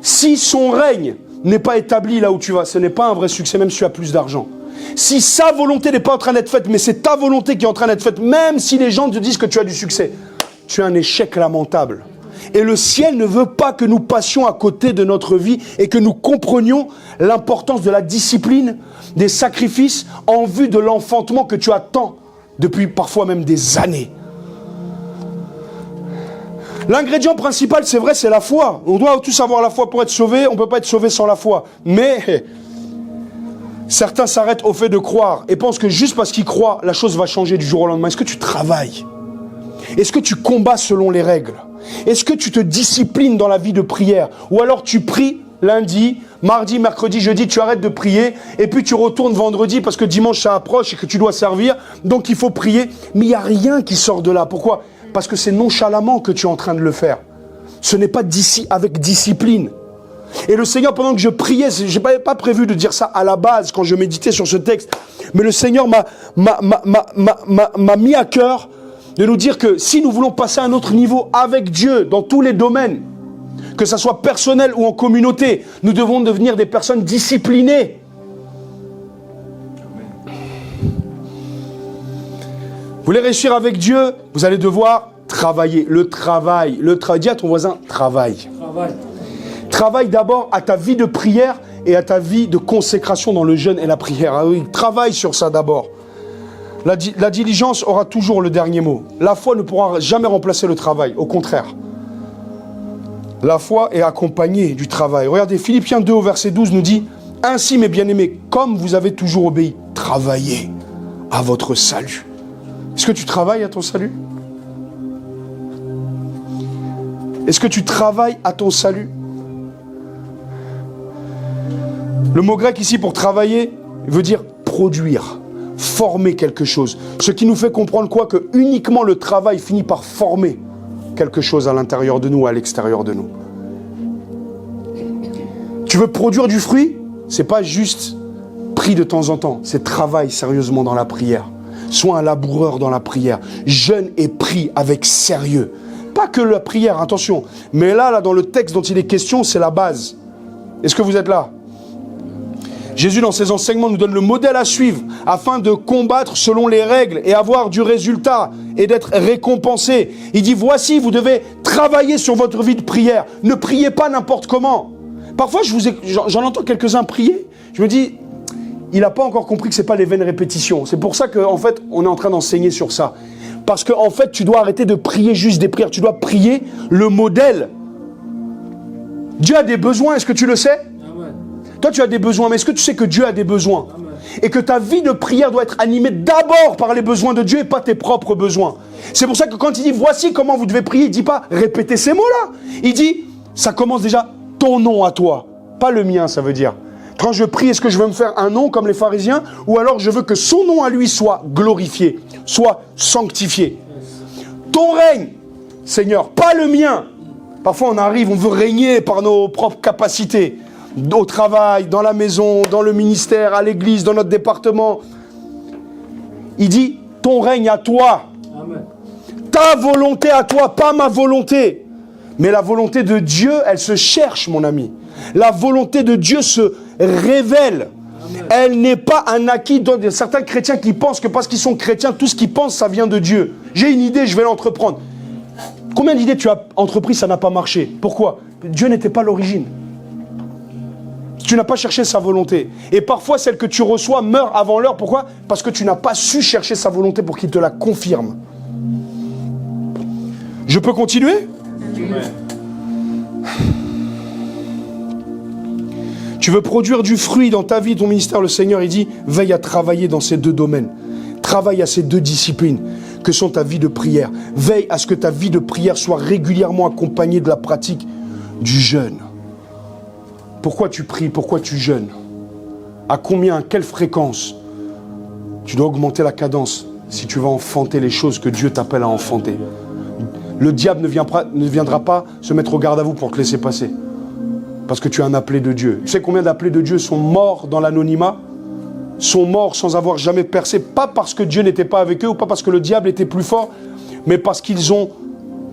[SPEAKER 1] Si son règne n'est pas établi là où tu vas, ce n'est pas un vrai succès, même si tu as plus d'argent. Si sa volonté n'est pas en train d'être faite, mais c'est ta volonté qui est en train d'être faite, même si les gens te disent que tu as du succès, tu as un échec lamentable. Et le ciel ne veut pas que nous passions à côté de notre vie et que nous comprenions l'importance de la discipline, des sacrifices en vue de l'enfantement que tu attends depuis parfois même des années. L'ingrédient principal, c'est vrai, c'est la foi. On doit tous avoir la foi pour être sauvé, on ne peut pas être sauvé sans la foi. Mais certains s'arrêtent au fait de croire et pensent que juste parce qu'ils croient, la chose va changer du jour au lendemain. Est-ce que tu travailles? Est-ce que tu combats selon les règles? Est-ce que tu te disciplines dans la vie de prière? Ou alors tu pries lundi, mardi, mercredi, jeudi, tu arrêtes de prier et puis tu retournes vendredi parce que dimanche ça approche et que tu dois servir, donc il faut prier. Mais il n'y a rien qui sort de là. Pourquoi? Parce que c'est nonchalamment que tu es en train de le faire. Ce n'est pas avec discipline. Et le Seigneur, pendant que je priais, je n'avais pas prévu de dire ça à la base quand je méditais sur ce texte, mais le Seigneur m'a mis à cœur de nous dire que si nous voulons passer à un autre niveau avec Dieu dans tous les domaines, que ce soit personnel ou en communauté, nous devons devenir des personnes disciplinées. Vous voulez réussir avec Dieu, vous allez devoir travailler. Le travail. Dis à ton voisin, travail. Travaille d'abord à ta vie de prière et à ta vie de consécration dans le jeûne et la prière. Ah oui, travaille sur ça d'abord. La diligence aura toujours le dernier mot. La foi ne pourra jamais remplacer le travail, au contraire. La foi est accompagnée du travail. Regardez, Philippiens 2 au verset 12 nous dit « Ainsi, mes bien-aimés, comme vous avez toujours obéi, travaillez à votre salut. » Est-ce que tu travailles à ton salut? Est-ce que tu travailles à ton salut? Le mot grec ici pour travailler veut dire produire, former quelque chose. Ce qui nous fait comprendre quoi? Que uniquement le travail finit par former quelque chose à l'intérieur de nous, à l'extérieur de nous. Tu veux produire du fruit? C'est pas juste prie de temps en temps, c'est travail sérieusement dans la prière. Sois un laboureur dans la prière. Jeûne et prie avec sérieux. Pas que la prière, attention. Mais là, dans le texte dont il est question, c'est la base. Est-ce que vous êtes là? Jésus, dans ses enseignements, nous donne le modèle à suivre afin de combattre selon les règles et avoir du résultat et d'être récompensé. Il dit, voici, vous devez travailler sur votre vie de prière. Ne priez pas n'importe comment. Parfois, j'en entends quelques-uns prier. Je me dis, il n'a pas encore compris que ce n'est pas les vaines répétitions. C'est pour ça qu'en fait, on est en train d'enseigner sur ça. Parce qu'en fait, tu dois arrêter de prier juste des prières. Tu dois prier le modèle. Dieu a des besoins, est-ce que tu le sais? Toi, tu as des besoins, mais est-ce que tu sais que Dieu a des besoins? Et que ta vie de prière doit être animée d'abord par les besoins de Dieu et pas tes propres besoins. C'est pour ça que quand il dit, voici comment vous devez prier, il ne dit pas, répétez ces mots-là. Il dit, ça commence déjà ton nom à toi, pas le mien, ça veut dire. Quand je prie, est-ce que je veux me faire un nom comme les pharisiens? Ou alors je veux que son nom à lui soit glorifié, soit sanctifié. Ton règne, Seigneur, pas le mien. Parfois on arrive, on veut régner par nos propres capacités. Au travail, dans la maison, dans le ministère, à l'église, dans notre département. Il dit, ton règne à toi. Amen. Ta volonté à toi, pas ma volonté. Mais la volonté de Dieu, elle se cherche, mon ami. La volonté de Dieu se révèle. Amen. Elle n'est pas un acquis. Il y a certains chrétiens qui pensent que parce qu'ils sont chrétiens, tout ce qu'ils pensent, ça vient de Dieu. J'ai une idée, je vais l'entreprendre. Combien d'idées tu as entrepris, ça n'a pas marché? Pourquoi? Dieu n'était pas l'origine. Tu n'as pas cherché sa volonté. Et parfois, celle que tu reçois meurt avant l'heure. Pourquoi? Parce que tu n'as pas su chercher sa volonté pour qu'il te la confirme. Je peux continuer? Tu veux produire du fruit dans ta vie, ton ministère, le Seigneur, il dit, veille à travailler dans ces deux domaines. Travaille à ces deux disciplines que sont ta vie de prière. Veille à ce que ta vie de prière soit régulièrement accompagnée de la pratique du jeûne. Pourquoi tu pries? Pourquoi tu jeûnes? À combien? À quelle fréquence? Tu dois augmenter la cadence si tu vas enfanter les choses que Dieu t'appelle à enfanter. Le diable ne viendra pas se mettre au garde à vous pour te laisser passer. Parce que tu es un appelé de Dieu. Tu sais combien d'appelés de Dieu sont morts dans l'anonymat? Sont morts sans avoir jamais percé, pas parce que Dieu n'était pas avec eux ou pas parce que le diable était plus fort, mais parce qu'ils ont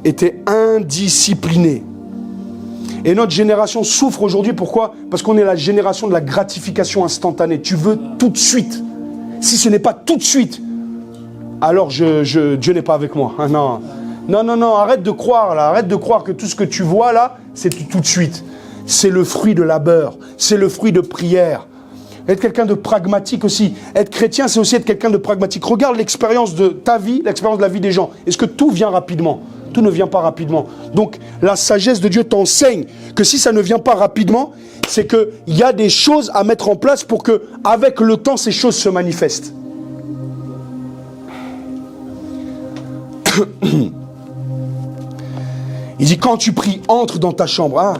[SPEAKER 1] été indisciplinés. Et notre génération souffre aujourd'hui, pourquoi? Parce qu'on est la génération de la gratification instantanée. Tu veux tout de suite. Si ce n'est pas tout de suite, alors Dieu n'est pas avec moi. Ah non. Non, arrête de croire là. Arrête de croire que tout ce que tu vois là, c'est tout de suite. C'est le fruit de labeur, c'est le fruit de prière. Être quelqu'un de pragmatique aussi. Être chrétien, c'est aussi être quelqu'un de pragmatique. Regarde l'expérience de ta vie, l'expérience de la vie des gens. Est-ce que tout vient rapidement? Tout ne vient pas rapidement. Donc, la sagesse de Dieu t'enseigne que si ça ne vient pas rapidement, c'est qu'il y a des choses à mettre en place pour que, avec le temps, ces choses se manifestent. Il dit, quand tu pries, entre dans ta chambre. Ah,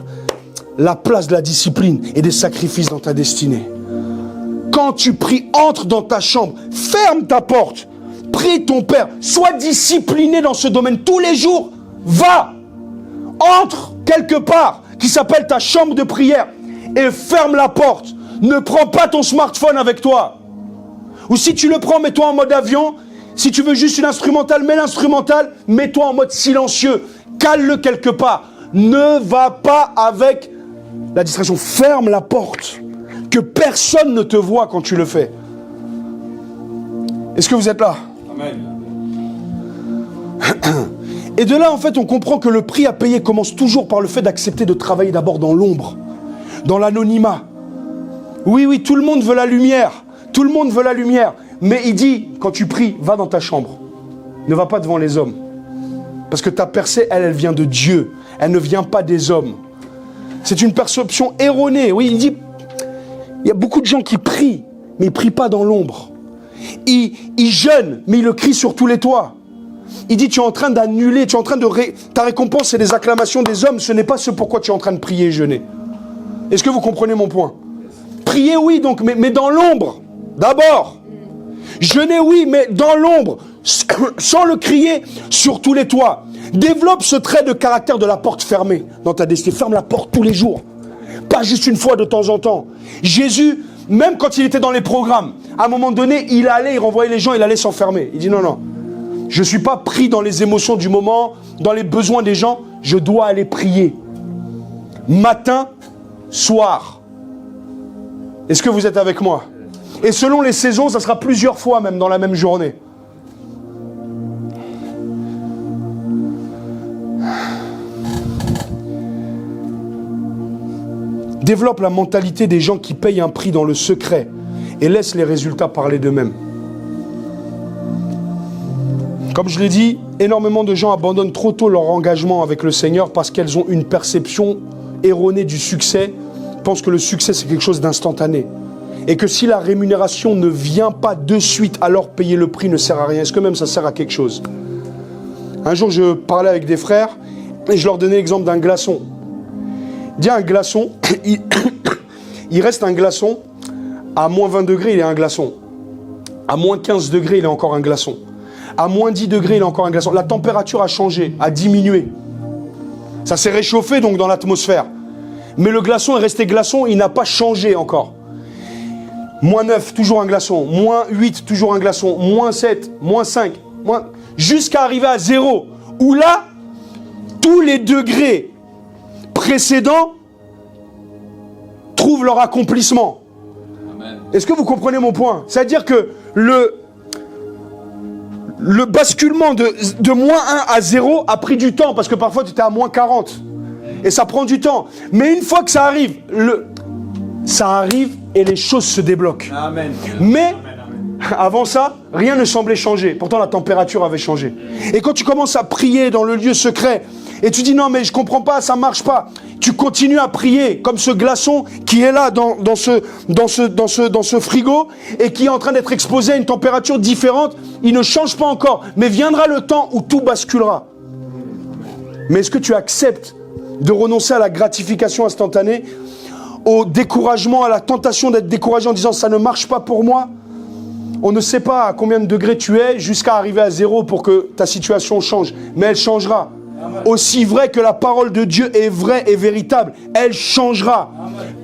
[SPEAKER 1] la place de la discipline et des sacrifices dans ta destinée. Quand tu pries, entre dans ta chambre. Ferme ta porte. Prie ton Père, sois discipliné dans ce domaine tous les jours. Va, entre quelque part qui s'appelle ta chambre de prière et ferme la porte. Ne prends pas ton smartphone avec toi. Ou si tu le prends, mets-toi en mode avion. Si tu veux juste une instrumentale, mets l'instrumentale. Mets-toi en mode silencieux. Cale-le quelque part. Ne va pas avec la distraction. Ferme la porte. Que personne ne te voit quand tu le fais. Est-ce que vous êtes là? Amen. Et de là, en fait, on comprend que le prix à payer commence toujours par le fait d'accepter de travailler d'abord dans l'ombre, dans l'anonymat. Oui, oui, tout le monde veut la lumière. Tout le monde veut la lumière. Mais il dit, quand tu pries, va dans ta chambre. Ne va pas devant les hommes. Parce que ta percée, elle vient de Dieu. Elle ne vient pas des hommes. C'est une perception erronée. Oui, il dit, il y a beaucoup de gens qui prient, mais ils ne prient pas dans l'ombre. Ils jeûnent, mais ils le crient sur tous les toits. Il dit, tu es en train d'annuler, tu es en train de... Ta récompense, c'est les acclamations des hommes. Ce n'est pas ce pourquoi tu es en train de prier et jeûner. Est-ce que vous comprenez mon point? Prier, oui, donc, mais dans l'ombre, d'abord. Jeûner, oui, mais dans l'ombre, sans le crier sur tous les toits. Développe ce trait de caractère de la porte fermée dans ta destinée. Ferme la porte tous les jours. Pas juste une fois de temps en temps. Jésus, même quand il était dans les programmes, à un moment donné, il renvoyait les gens, il allait s'enfermer. Il dit non, non. Je ne suis pas pris dans les émotions du moment, dans les besoins des gens. Je dois aller prier. Matin, soir. Est-ce que vous êtes avec moi? Et selon les saisons, ça sera plusieurs fois même dans la même journée. Développe la mentalité des gens qui payent un prix dans le secret et laisse les résultats parler d'eux-mêmes. Comme je l'ai dit, énormément de gens abandonnent trop tôt leur engagement avec le Seigneur parce qu'elles ont une perception erronée du succès, pensent que le succès c'est quelque chose d'instantané. Et que si la rémunération ne vient pas de suite, alors payer le prix ne sert à rien. Est-ce que même ça sert à quelque chose? Un jour, je parlais avec des frères et je leur donnais l'exemple d'un glaçon. Il y a un glaçon, il reste un glaçon, à moins 20 degrés, il est un glaçon. À moins 15 degrés, il est encore un glaçon. À moins 10 degrés, il est encore un glaçon. La température a changé, a diminué. Ça s'est réchauffé donc dans l'atmosphère. Mais le glaçon est resté glaçon, il n'a pas changé encore. Moins 9, toujours un glaçon. Moins 8, toujours un glaçon. Moins 7, moins 5, jusqu'à arriver à 0. Où là, tous les degrés précédents trouvent leur accomplissement. Est-ce que vous comprenez mon point? C'est-à-dire que le basculement de moins 1 à 0 a pris du temps, parce que parfois tu étais à moins 40. Et ça prend du temps. Mais une fois que ça arrive, ça arrive et les choses se débloquent. Amen. Mais avant ça, rien ne semblait changer. Pourtant, la température avait changé. Et quand tu commences à prier dans le lieu secret, et tu dis non mais je comprends pas, ça marche pas, tu continues à prier comme ce glaçon qui est là dans ce frigo et qui est en train d'être exposé à une température différente, il ne change pas encore, mais viendra le temps où tout basculera. Mais est-ce que tu acceptes de renoncer à la gratification instantanée, au découragement, à la tentation d'être découragé en disant ça ne marche pas pour moi? On ne sait pas à combien de degrés tu es jusqu'à arriver à 0 pour que ta situation change, mais elle changera. Aussi vrai que la parole de Dieu est vraie et véritable, elle changera.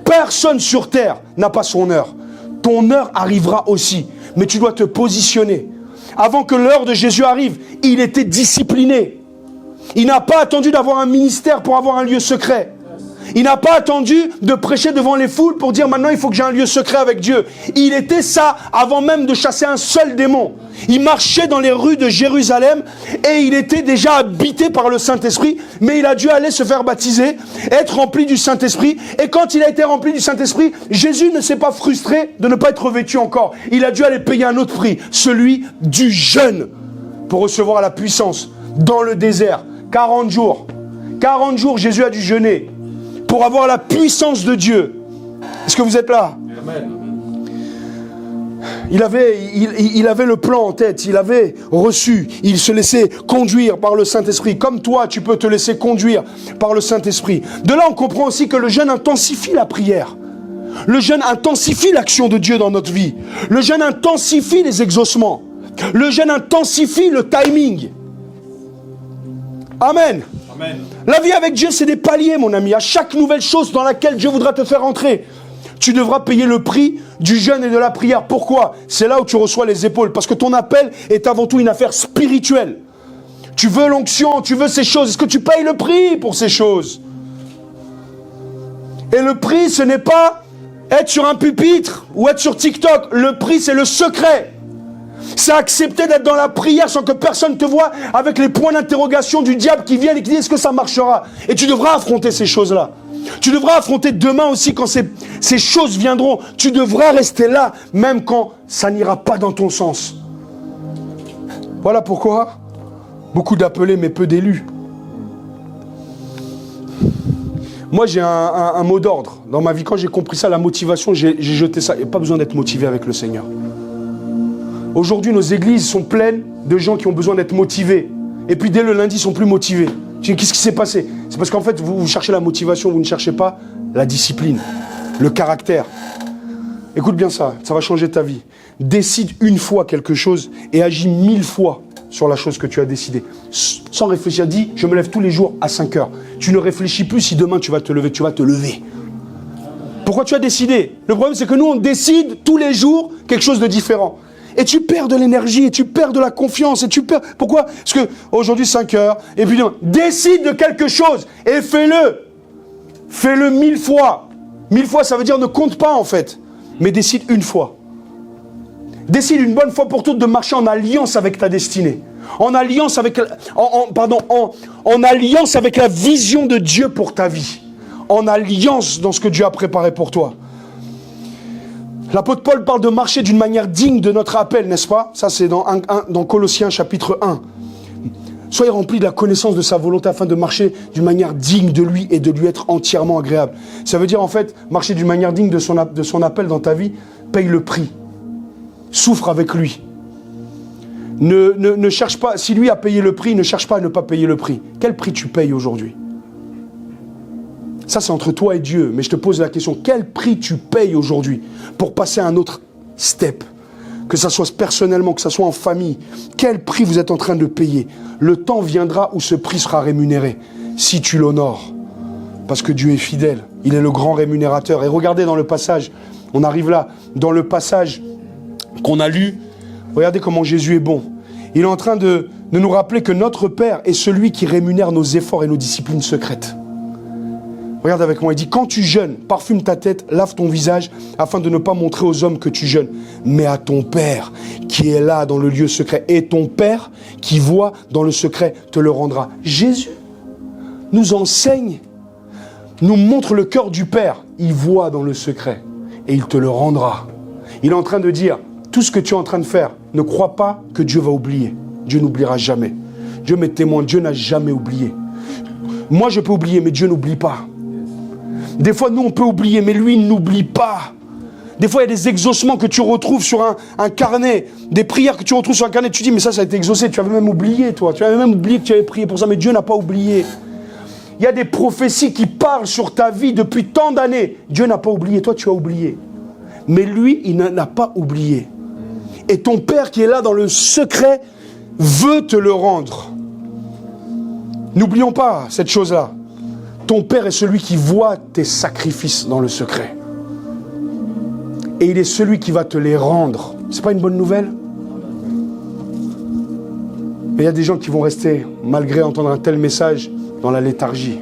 [SPEAKER 1] Personne sur terre n'a pas son heure. Ton heure arrivera aussi, mais tu dois te positionner. Avant que l'heure de Jésus arrive, il était discipliné. Il n'a pas attendu d'avoir un ministère pour avoir un lieu secret. Il n'a pas attendu de prêcher devant les foules pour dire maintenant il faut que j'ai un lieu secret avec Dieu. Il était ça avant même de chasser un seul démon. Il marchait dans les rues de Jérusalem et il était déjà habité par le Saint-Esprit, mais il a dû aller se faire baptiser, être rempli du Saint-Esprit. Et quand il a été rempli du Saint-Esprit, Jésus ne s'est pas frustré de ne pas être revêtu encore. Il a dû aller payer un autre prix, celui du jeûne, pour recevoir la puissance dans le désert. 40 jours. 40 jours, Jésus a dû jeûner pour avoir la puissance de Dieu. Est-ce que vous êtes là? Amen. Il avait le plan en tête, il avait reçu, il se laissait conduire par le Saint-Esprit. Comme toi, tu peux te laisser conduire par le Saint-Esprit. De là, on comprend aussi que le jeûne intensifie la prière. Le jeûne intensifie l'action de Dieu dans notre vie. Le jeûne intensifie les exaucements. Le jeûne intensifie le timing. Amen. Amen. La vie avec Dieu, c'est des paliers, mon ami. À chaque nouvelle chose dans laquelle Dieu voudra te faire entrer, tu devras payer le prix du jeûne et de la prière. Pourquoi? C'est là où tu reçois les épaules. Parce que ton appel est avant tout une affaire spirituelle. Tu veux l'onction, tu veux ces choses. Est-ce que tu payes le prix pour ces choses? Et le prix, ce n'est pas être sur un pupitre ou être sur TikTok. Le prix, c'est le secret. C'est accepter d'être dans la prière sans que personne te voie, avec les points d'interrogation du diable qui viennent et qui disent est-ce que ça marchera? Et tu devras affronter ces choses-là. Tu devras affronter demain aussi quand ces choses viendront. Tu devras rester là, même quand ça n'ira pas dans ton sens. Voilà pourquoi beaucoup d'appelés mais peu d'élus. Moi, j'ai un mot d'ordre dans ma vie. Quand j'ai compris ça, la motivation, j'ai jeté ça. Il n'y a pas besoin d'être motivé avec le Seigneur. Aujourd'hui, nos églises sont pleines de gens qui ont besoin d'être motivés. Et puis, dès le lundi, ils sont plus motivés. Qu'est-ce qui s'est passé? C'est parce qu'en fait, vous cherchez la motivation, vous ne cherchez pas la discipline, le caractère. Écoute bien ça, ça va changer ta vie. Décide une fois quelque chose et agis 1000 fois sur la chose que tu as décidé. Sans réfléchir, dis, je me lève tous les jours à 5 heures. Tu ne réfléchis plus si demain tu vas te lever, tu vas te lever. Pourquoi tu as décidé? Le problème, c'est que nous, on décide tous les jours quelque chose de différent. Et tu perds de l'énergie, et tu perds de la confiance, et tu perds... Pourquoi? Parce que aujourd'hui, 5 heures, et puis demain, décide de quelque chose, et fais-le. Fais-le 1000 fois. 1000 fois, ça veut dire ne compte pas, en fait. Mais décide une fois. Décide une bonne fois pour toutes de marcher en alliance avec ta destinée. En alliance avec... en alliance avec la vision de Dieu pour ta vie. En alliance dans ce que Dieu a préparé pour toi. L'apôtre Paul parle de marcher d'une manière digne de notre appel, n'est-ce pas? Ça, c'est dans Colossiens chapitre 1. Soyez remplis de la connaissance de sa volonté afin de marcher d'une manière digne de lui et de lui être entièrement agréable. Ça veut dire, en fait, marcher d'une manière digne de son appel dans ta vie, paye le prix. Souffre avec lui. Ne cherche pas, si lui a payé le prix, ne cherche pas à ne pas payer le prix. Quel prix tu payes aujourd'hui? Ça, c'est entre toi et Dieu. Mais je te pose la question, quel prix tu payes aujourd'hui pour passer à un autre step? Que ça soit personnellement, que ça soit en famille. Quel prix vous êtes en train de payer? Le temps viendra où ce prix sera rémunéré. Si tu l'honores. Parce que Dieu est fidèle. Il est le grand rémunérateur. Et regardez dans le passage, on arrive là, dans le passage qu'on a lu, regardez comment Jésus est bon. Il est en train de nous rappeler que notre Père est celui qui rémunère nos efforts et nos disciplines secrètes. Regarde avec moi, il dit, quand tu jeûnes, parfume ta tête, lave ton visage, afin de ne pas montrer aux hommes que tu jeûnes, mais à ton Père qui est là dans le lieu secret. Et ton Père qui voit dans le secret te le rendra. Jésus nous enseigne, nous montre le cœur du Père. Il voit dans le secret et il te le rendra. Il est en train de dire, tout ce que tu es en train de faire, ne crois pas que Dieu va oublier. Dieu n'oubliera jamais. Dieu m'est témoin, Dieu n'a jamais oublié. Moi, je peux oublier, mais Dieu n'oublie pas. Des fois, nous, on peut oublier, mais lui, il n'oublie pas. Des fois, il y a des exaucements que tu retrouves sur un carnet, des prières que tu retrouves sur un carnet. Tu dis, mais ça a été exaucé. Tu avais même oublié, toi. Tu avais même oublié que tu avais prié pour ça, mais Dieu n'a pas oublié. Il y a des prophéties qui parlent sur ta vie depuis tant d'années. Dieu n'a pas oublié. Toi, tu as oublié. Mais lui, il n'a pas oublié. Et ton Père qui est là dans le secret veut te le rendre. N'oublions pas cette chose-là. Ton Père est celui qui voit tes sacrifices dans le secret. Et il est celui qui va te les rendre. C'est pas une bonne nouvelle? Mais il y a des gens qui vont rester, malgré entendre un tel message, dans la léthargie.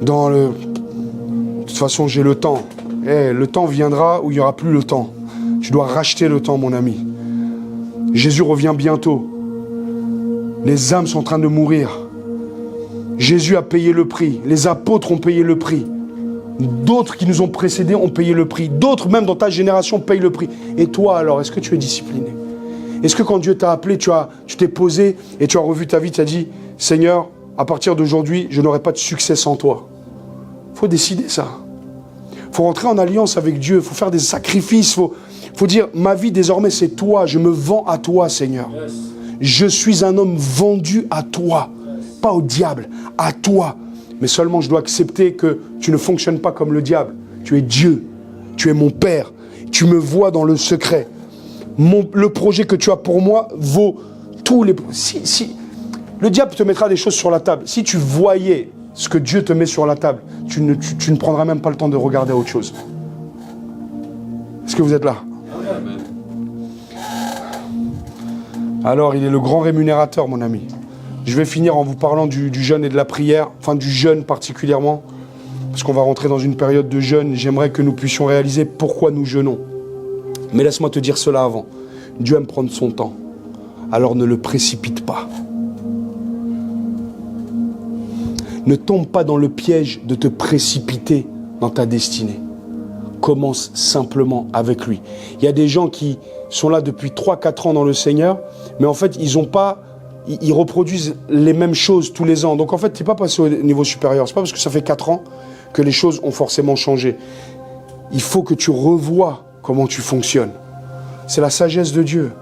[SPEAKER 1] De toute façon, j'ai le temps. Le temps viendra où il n'y aura plus le temps. Tu dois racheter le temps, mon ami. Jésus revient bientôt. Les âmes sont en train de mourir. Jésus a payé le prix. Les apôtres ont payé le prix. D'autres qui nous ont précédés ont payé le prix. D'autres, même dans ta génération, payent le prix. Et toi, alors, est-ce que tu es discipliné? Est-ce que quand Dieu t'a appelé, tu t'es posé et tu as revu ta vie, tu as dit, Seigneur, à partir d'aujourd'hui, je n'aurai pas de succès sans toi? Il faut décider ça. Il faut rentrer en alliance avec Dieu. Il faut faire des sacrifices. Il faut dire, ma vie désormais, c'est toi. Je me vends à toi, Seigneur. Yes. Je suis un homme vendu à toi. Pas au diable, à toi. Mais seulement je dois accepter que tu ne fonctionnes pas comme le diable. Tu es Dieu, tu es mon Père. Tu me vois dans le secret. Le projet que tu as pour moi vaut tous les... Si le diable te mettra des choses sur la table. Si tu voyais ce que Dieu te met sur la table, tu ne prendras même pas le temps de regarder autre chose. Est-ce que vous êtes là? Alors, il est le grand rémunérateur, mon ami. Je vais finir en vous parlant du jeûne et de la prière, enfin du jeûne particulièrement, parce qu'on va rentrer dans une période de jeûne. J'aimerais que nous puissions réaliser pourquoi nous jeûnons. Mais laisse-moi te dire cela avant. Dieu aime prendre son temps. Alors ne le précipite pas. Ne tombe pas dans le piège de te précipiter dans ta destinée. Commence simplement avec lui. Il y a des gens qui sont là depuis 3-4 ans dans le Seigneur, mais en fait, ils reproduisent les mêmes choses tous les ans. Donc en fait, tu n'es pas passé au niveau supérieur. Ce n'est pas parce que ça fait 4 ans que les choses ont forcément changé. Il faut que tu revoies comment tu fonctionnes. C'est la sagesse de Dieu.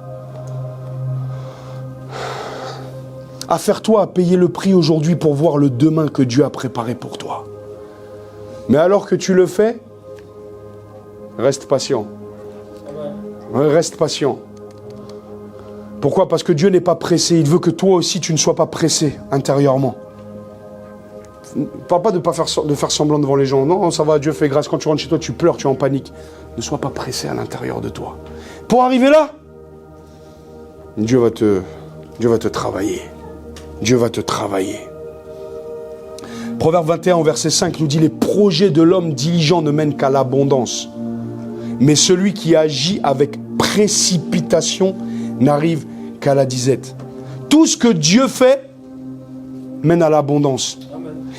[SPEAKER 1] Affaire-toi à payer le prix aujourd'hui pour voir le demain que Dieu a préparé pour toi. Mais alors que tu le fais, reste patient. Reste patient. Pourquoi? Parce que Dieu n'est pas pressé. Il veut que toi aussi, tu ne sois pas pressé intérieurement. Ne parle pas de faire semblant devant les gens. Non, ça va, Dieu fait grâce. Quand tu rentres chez toi, tu pleures, tu es en panique. Ne sois pas pressé à l'intérieur de toi. Pour arriver là, Dieu va te travailler. Dieu va te travailler. Proverbe 21, verset 5 nous dit « Les projets de l'homme diligent ne mènent qu'à l'abondance. Mais celui qui agit avec précipitation n'arrive qu'à la disette. » Tout ce que Dieu fait mène à l'abondance.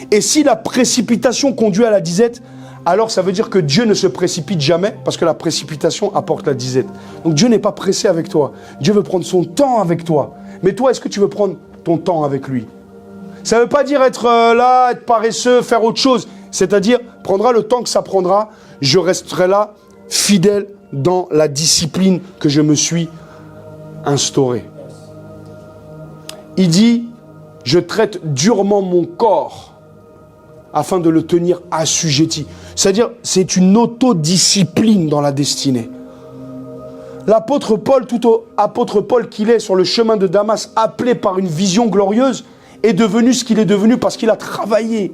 [SPEAKER 1] Et si la précipitation conduit à la disette, alors ça veut dire que Dieu ne se précipite jamais, parce que la précipitation apporte la disette. Donc Dieu n'est pas pressé avec toi. Dieu veut prendre son temps avec toi. Mais toi, est-ce que tu veux prendre ton temps avec lui? Ça ne veut pas dire être là, être paresseux, faire autre chose. C'est-à-dire, prendra le temps que ça prendra, je resterai là, fidèle dans la discipline que je me suis instaurée. Il dit, je traite durement mon corps afin de le tenir assujetti. C'est-à-dire, c'est une autodiscipline dans la destinée. L'apôtre Paul, apôtre Paul qu'il est sur le chemin de Damas, appelé par une vision glorieuse, est devenu ce qu'il est devenu parce qu'il a travaillé,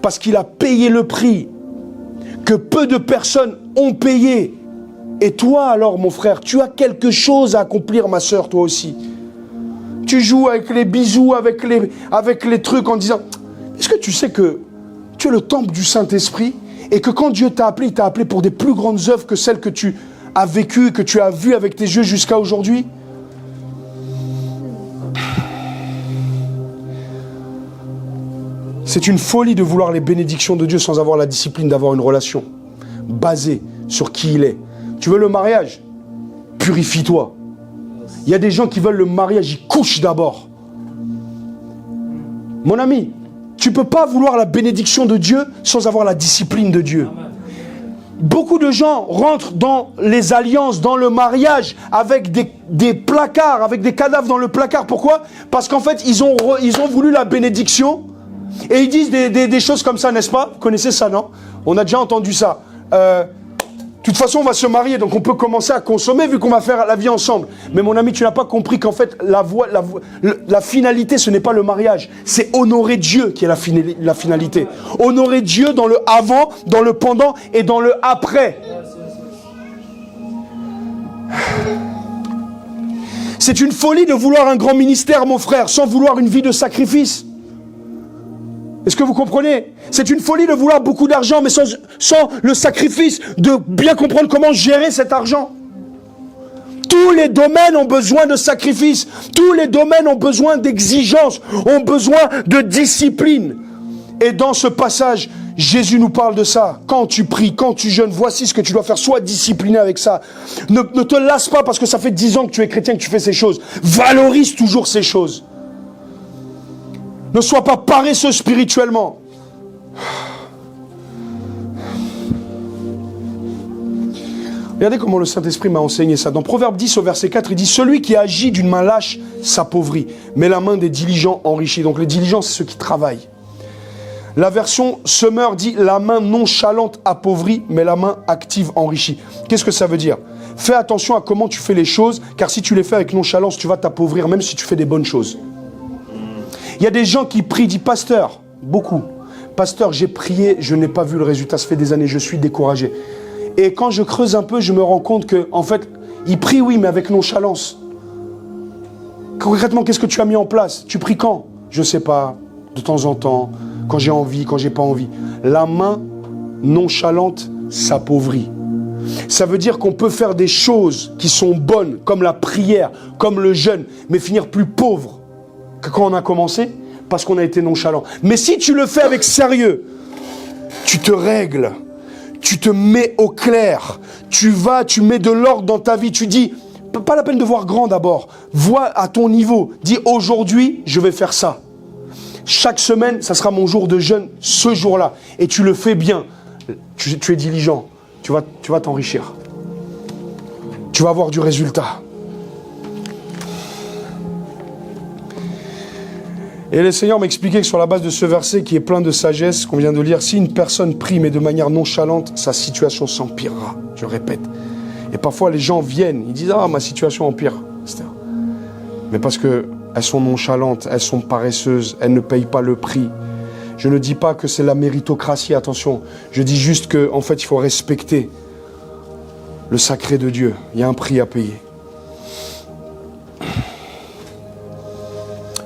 [SPEAKER 1] parce qu'il a payé le prix, que peu de personnes ont payé. Et toi alors, mon frère, tu as quelque chose à accomplir, ma sœur, toi aussi. Tu joues avec les bisous, avec les trucs en disant, est-ce que tu sais que tu es le temple du Saint-Esprit et que quand Dieu t'a appelé, il t'a appelé pour des plus grandes œuvres que celles que tu as vécues, que tu as vues avec tes yeux jusqu'à aujourd'hui? C'est une folie de vouloir les bénédictions de Dieu sans avoir la discipline d'avoir une relation basée sur qui il est. Tu veux le mariage? Purifie-toi. Il y a des gens qui veulent le mariage, ils couchent d'abord. Mon ami, tu ne peux pas vouloir la bénédiction de Dieu sans avoir la discipline de Dieu. Beaucoup de gens rentrent dans les alliances, dans le mariage, avec des placards, avec des cadavres dans le placard. Pourquoi? Parce qu'en fait, ils ont voulu la bénédiction et ils disent des choses comme ça, n'est-ce pas? Vous connaissez ça, non? On a déjà entendu ça. De toute façon, on va se marier, donc on peut commencer à consommer vu qu'on va faire la vie ensemble. Mais mon ami, tu n'as pas compris qu'en fait, la finalité, ce n'est pas le mariage. C'est honorer Dieu qui est la finalité. Honorer Dieu dans le avant, dans le pendant et dans le après. C'est une folie de vouloir un grand ministère, mon frère, sans vouloir une vie de sacrifice. Est-ce que vous comprenez? C'est une folie de vouloir beaucoup d'argent, mais sans le sacrifice de bien comprendre comment gérer cet argent. Tous les domaines ont besoin de sacrifice. Tous les domaines ont besoin d'exigence, ont besoin de discipline. Et dans ce passage, Jésus nous parle de ça. Quand tu pries, quand tu jeûnes, voici ce que tu dois faire. Sois discipliné avec ça. Ne te lasse pas parce que ça fait 10 ans que tu es chrétien, que tu fais ces choses. Valorise toujours ces choses. Ne sois pas paresseux spirituellement. Regardez comment le Saint-Esprit m'a enseigné ça. Dans Proverbe 10 au verset 4, il dit « Celui qui agit d'une main lâche s'appauvrit, mais la main des diligents enrichit. » Donc les diligents, c'est ceux qui travaillent. La version Semeur dit « La main nonchalante appauvrit, mais la main active enrichit. » Qu'est-ce que ça veut dire? Fais attention à comment tu fais les choses, car si tu les fais avec nonchalance, tu vas t'appauvrir, même si tu fais des bonnes choses. Il y a des gens qui prient, disent « Pasteur », beaucoup. « Pasteur, j'ai prié, je n'ai pas vu le résultat, ça fait des années, je suis découragé. » Et quand je creuse un peu, je me rends compte que, en fait, ils prient, oui, mais avec nonchalance. Concrètement, qu'est-ce que tu as mis en place? Tu pries quand? Je ne sais pas, de temps en temps, quand j'ai envie, quand j'ai pas envie. La main nonchalante s'appauvrit. Ça veut dire qu'on peut faire des choses qui sont bonnes, comme la prière, comme le jeûne, mais finir plus pauvre que quand on a commencé, parce qu'on a été nonchalant. Mais si tu le fais avec sérieux, tu te règles, tu te mets au clair, tu mets de l'ordre dans ta vie, tu dis, pas la peine de voir grand d'abord, vois à ton niveau, dis aujourd'hui, je vais faire ça. Chaque semaine, ça sera mon jour de jeûne, ce jour-là. Et tu le fais bien. Tu es diligent. Tu vas t'enrichir. Tu vas avoir du résultat. Et le Seigneur m'expliquait que sur la base de ce verset qui est plein de sagesse, qu'on vient de lire, si une personne prie mais de manière nonchalante, sa situation s'empirera. Je répète. Et parfois les gens viennent, ils disent « Ah, ma situation empire. » Mais parce que elles sont nonchalantes, elles sont paresseuses, elles ne payent pas le prix. Je ne dis pas que c'est la méritocratie, attention. Je dis juste qu'en fait, il faut respecter le sacré de Dieu. Il y a un prix à payer.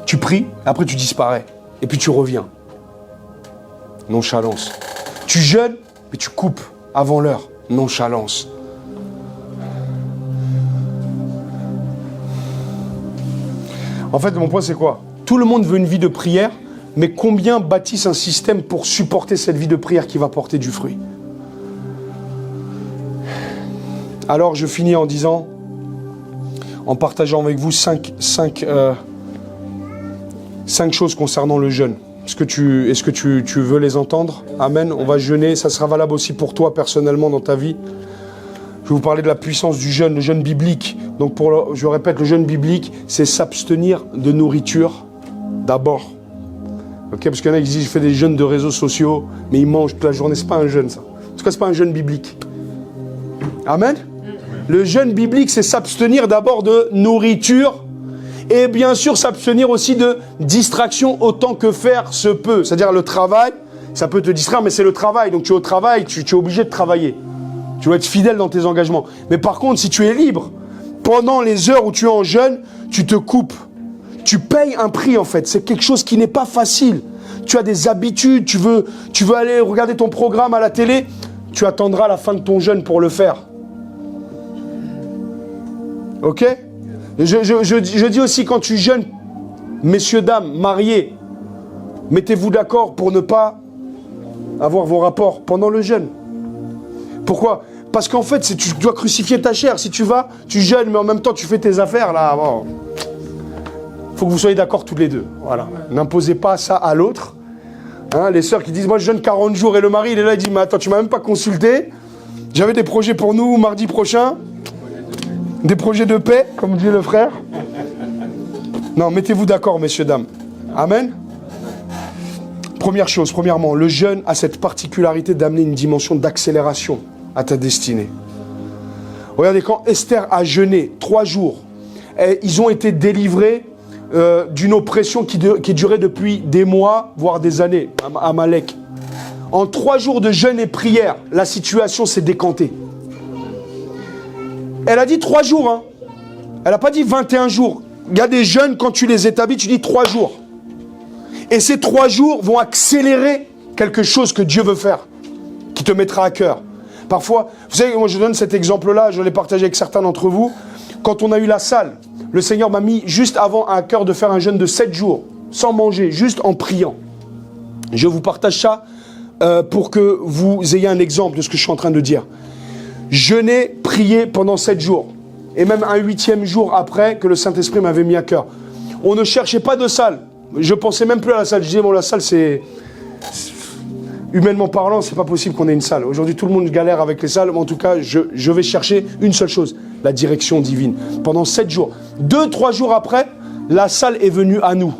[SPEAKER 1] Tu pries, après tu disparais. Et puis tu reviens. Nonchalance. Tu jeûnes, mais tu coupes avant l'heure. Nonchalance. En fait, mon point, c'est quoi? Tout le monde veut une vie de prière, mais combien bâtissent un système pour supporter cette vie de prière qui va porter du fruit? Alors, je finis en disant, en partageant avec vous cinq choses concernant le jeûne. Est-ce que tu veux les entendre? Amen. On va jeûner, ça sera valable aussi pour toi personnellement dans ta vie. Je vais vous parler de la puissance du jeûne, le jeûne biblique. Donc, je répète, le jeûne biblique, c'est s'abstenir de nourriture d'abord. Ok, parce qu'il y en a qui disent, je fais des jeûnes de réseaux sociaux, mais ils mangent toute la journée. C'est pas un jeûne, ça. En tout cas, c'est pas un jeûne biblique. Amen. Le jeûne biblique, c'est s'abstenir d'abord de nourriture et bien sûr s'abstenir aussi de distraction autant que faire se peut. C'est-à-dire le travail, ça peut te distraire, mais c'est le travail. Donc tu es au travail, tu es obligé de travailler. Tu dois être fidèle dans tes engagements. Mais par contre, si tu es libre, pendant les heures où tu es en jeûne, tu te coupes. Tu payes un prix en fait. C'est quelque chose qui n'est pas facile. Tu as des habitudes, tu veux aller regarder ton programme à la télé, tu attendras la fin de ton jeûne pour le faire. Ok? Je dis aussi quand tu jeûnes, messieurs, dames, mariés, mettez-vous d'accord pour ne pas avoir vos rapports pendant le jeûne. Pourquoi? Parce qu'en fait, tu dois crucifier ta chair. Si tu vas, tu jeûnes, mais en même temps, tu fais tes affaires, là. Bon. Faut que vous soyez d'accord tous les deux. Voilà. N'imposez pas ça à l'autre. Hein, les sœurs qui disent, moi, je jeûne 40 jours, et le mari, il est là, il dit, mais attends, tu m'as même pas consulté. J'avais des projets pour nous mardi prochain. Des projets de paix, comme dit le frère. Non, mettez-vous d'accord, messieurs, dames. Amen. Premièrement, le jeûne a cette particularité d'amener une dimension d'accélération à ta destinée. Regardez, quand Esther a jeûné 3 jours, ils ont été délivrés d'une oppression qui durait depuis des mois, voire des années, à Amalek. En 3 jours de jeûne et prière, la situation s'est décantée. Elle a dit 3 jours, hein. Elle n'a pas dit 21 jours. Il y a des jeûnes, quand tu les établis, tu dis 3 jours. Et ces 3 jours vont accélérer quelque chose que Dieu veut faire, qui te mettra à cœur. Parfois, vous savez, moi je donne cet exemple-là, je l'ai partagé avec certains d'entre vous. Quand on a eu la salle, le Seigneur m'a mis juste avant à cœur de faire un jeûne de 7 jours, sans manger, juste en priant. Je vous partage ça pour que vous ayez un exemple de ce que je suis en train de dire. Jeûner, prier pendant 7 jours. Et même un 8e jour après que le Saint-Esprit m'avait mis à cœur. On ne cherchait pas de salle. Je pensais même plus à la salle. Je disais, bon, la salle, c'est... Humainement parlant, c'est pas possible qu'on ait une salle. Aujourd'hui, tout le monde galère avec les salles. Mais en tout cas, je vais chercher une seule chose. La direction divine. Pendant 7 jours. 2-3 jours après, la salle est venue à nous.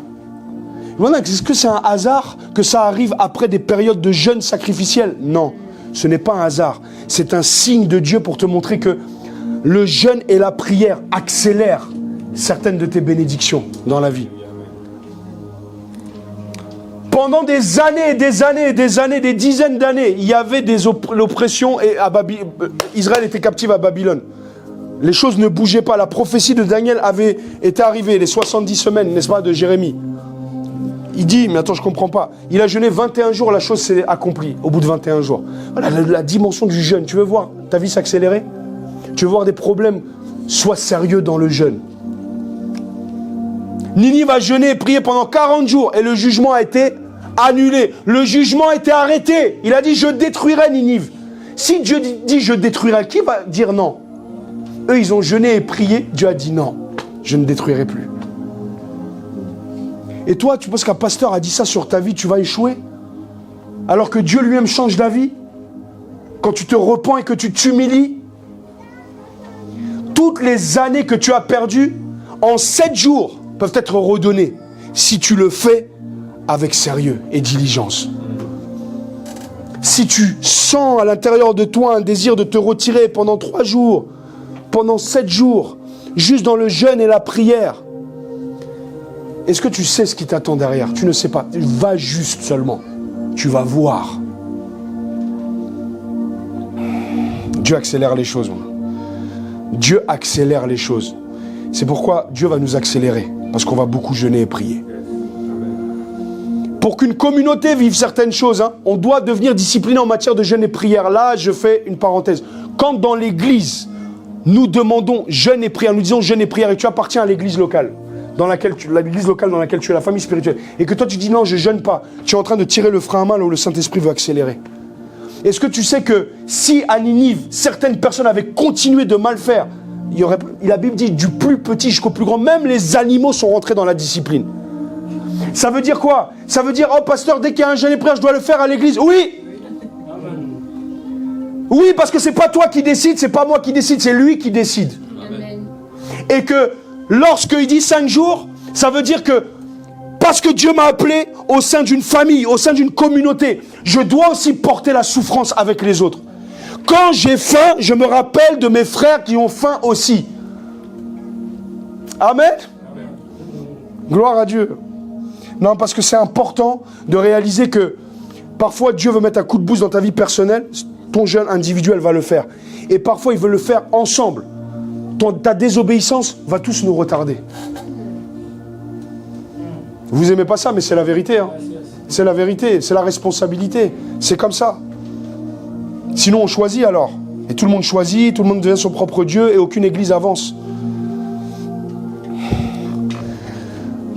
[SPEAKER 1] Est-ce que c'est un hasard que ça arrive après des périodes de jeûne sacrificiel? Non. Ce n'est pas un hasard. C'est un signe de Dieu pour te montrer que le jeûne et la prière accélèrent certaines de tes bénédictions dans la vie. Pendant des années, des dizaines d'années, il y avait l'oppression et Israël était captive à Babylone. Les choses ne bougeaient pas. La prophétie de Daniel avait été arrivée, les 70 semaines, n'est-ce pas, de Jérémie. il dit, mais attends, je comprends pas. Il a jeûné 21 jours, la chose s'est accomplie au bout de 21 jours. Voilà la dimension du jeûne. Tu veux voir ta vie s'accélérer? Tu veux voir des problèmes? Sois sérieux dans le jeûne. Ninive a jeûné et prié pendant 40 jours et le jugement a été annulé. Le jugement a été arrêté. Il a dit, je détruirai Ninive. Si Dieu dit, je détruirai, qui va dire non? Eux, ils ont jeûné et prié. Dieu a dit non, je ne détruirai plus. Et toi, tu penses qu'un pasteur a dit ça sur ta vie, tu vas échouer? Alors que Dieu lui-même change d'avis? Quand tu te repens et que tu t'humilies? Toutes les années que tu as perdues, en 7 jours, peuvent être redonnées si tu le fais avec sérieux et diligence. Si tu sens à l'intérieur de toi un désir de te retirer pendant 3 jours, pendant 7 jours, juste dans le jeûne et la prière, est-ce que tu sais ce qui t'attend derrière? Tu ne sais pas. Va juste seulement. Tu vas voir. Dieu accélère les choses. Dieu accélère les choses. C'est pourquoi Dieu va nous accélérer. Parce qu'on va beaucoup jeûner et prier. Pour qu'une communauté vive certaines choses, on doit devenir discipliné en matière de jeûne et prière. Là, je fais une parenthèse. Quand dans l'église, nous demandons jeûne et prière, nous disons jeûne et prière, et tu appartiens à l'église locale, l'église locale dans laquelle tu es, la famille spirituelle, et que toi tu dis non, je jeûne pas, tu es en train de tirer le frein à main là où le Saint-Esprit veut accélérer. Est-ce que tu sais que si à Ninive, certaines personnes avaient continué de mal faire, la Bible dit du plus petit jusqu'au plus grand, même les animaux sont rentrés dans la discipline. Ça veut dire quoi? Ça veut dire, oh pasteur, dès qu'il y a un jeûne et prière, je dois le faire à l'église. Oui! Oui, parce que c'est pas toi qui décide, c'est pas moi qui décide, c'est lui qui décide. Amen. Et que lorsqu'il dit 5 jours, ça veut dire que parce que Dieu m'a appelé au sein d'une famille, au sein d'une communauté, je dois aussi porter la souffrance avec les autres. Quand j'ai faim, je me rappelle de mes frères qui ont faim aussi. Amen. Amen. Gloire à Dieu. Non, parce que c'est important de réaliser que parfois Dieu veut mettre un coup de boost dans ta vie personnelle, ton jeûne individuel va le faire. Et parfois il veut le faire ensemble. Ta désobéissance va tous nous retarder. Vous aimez pas ça, mais c'est la vérité. C'est la vérité, c'est la responsabilité. C'est comme ça. Sinon on choisit alors. Et tout le monde choisit, tout le monde devient son propre Dieu et aucune église avance.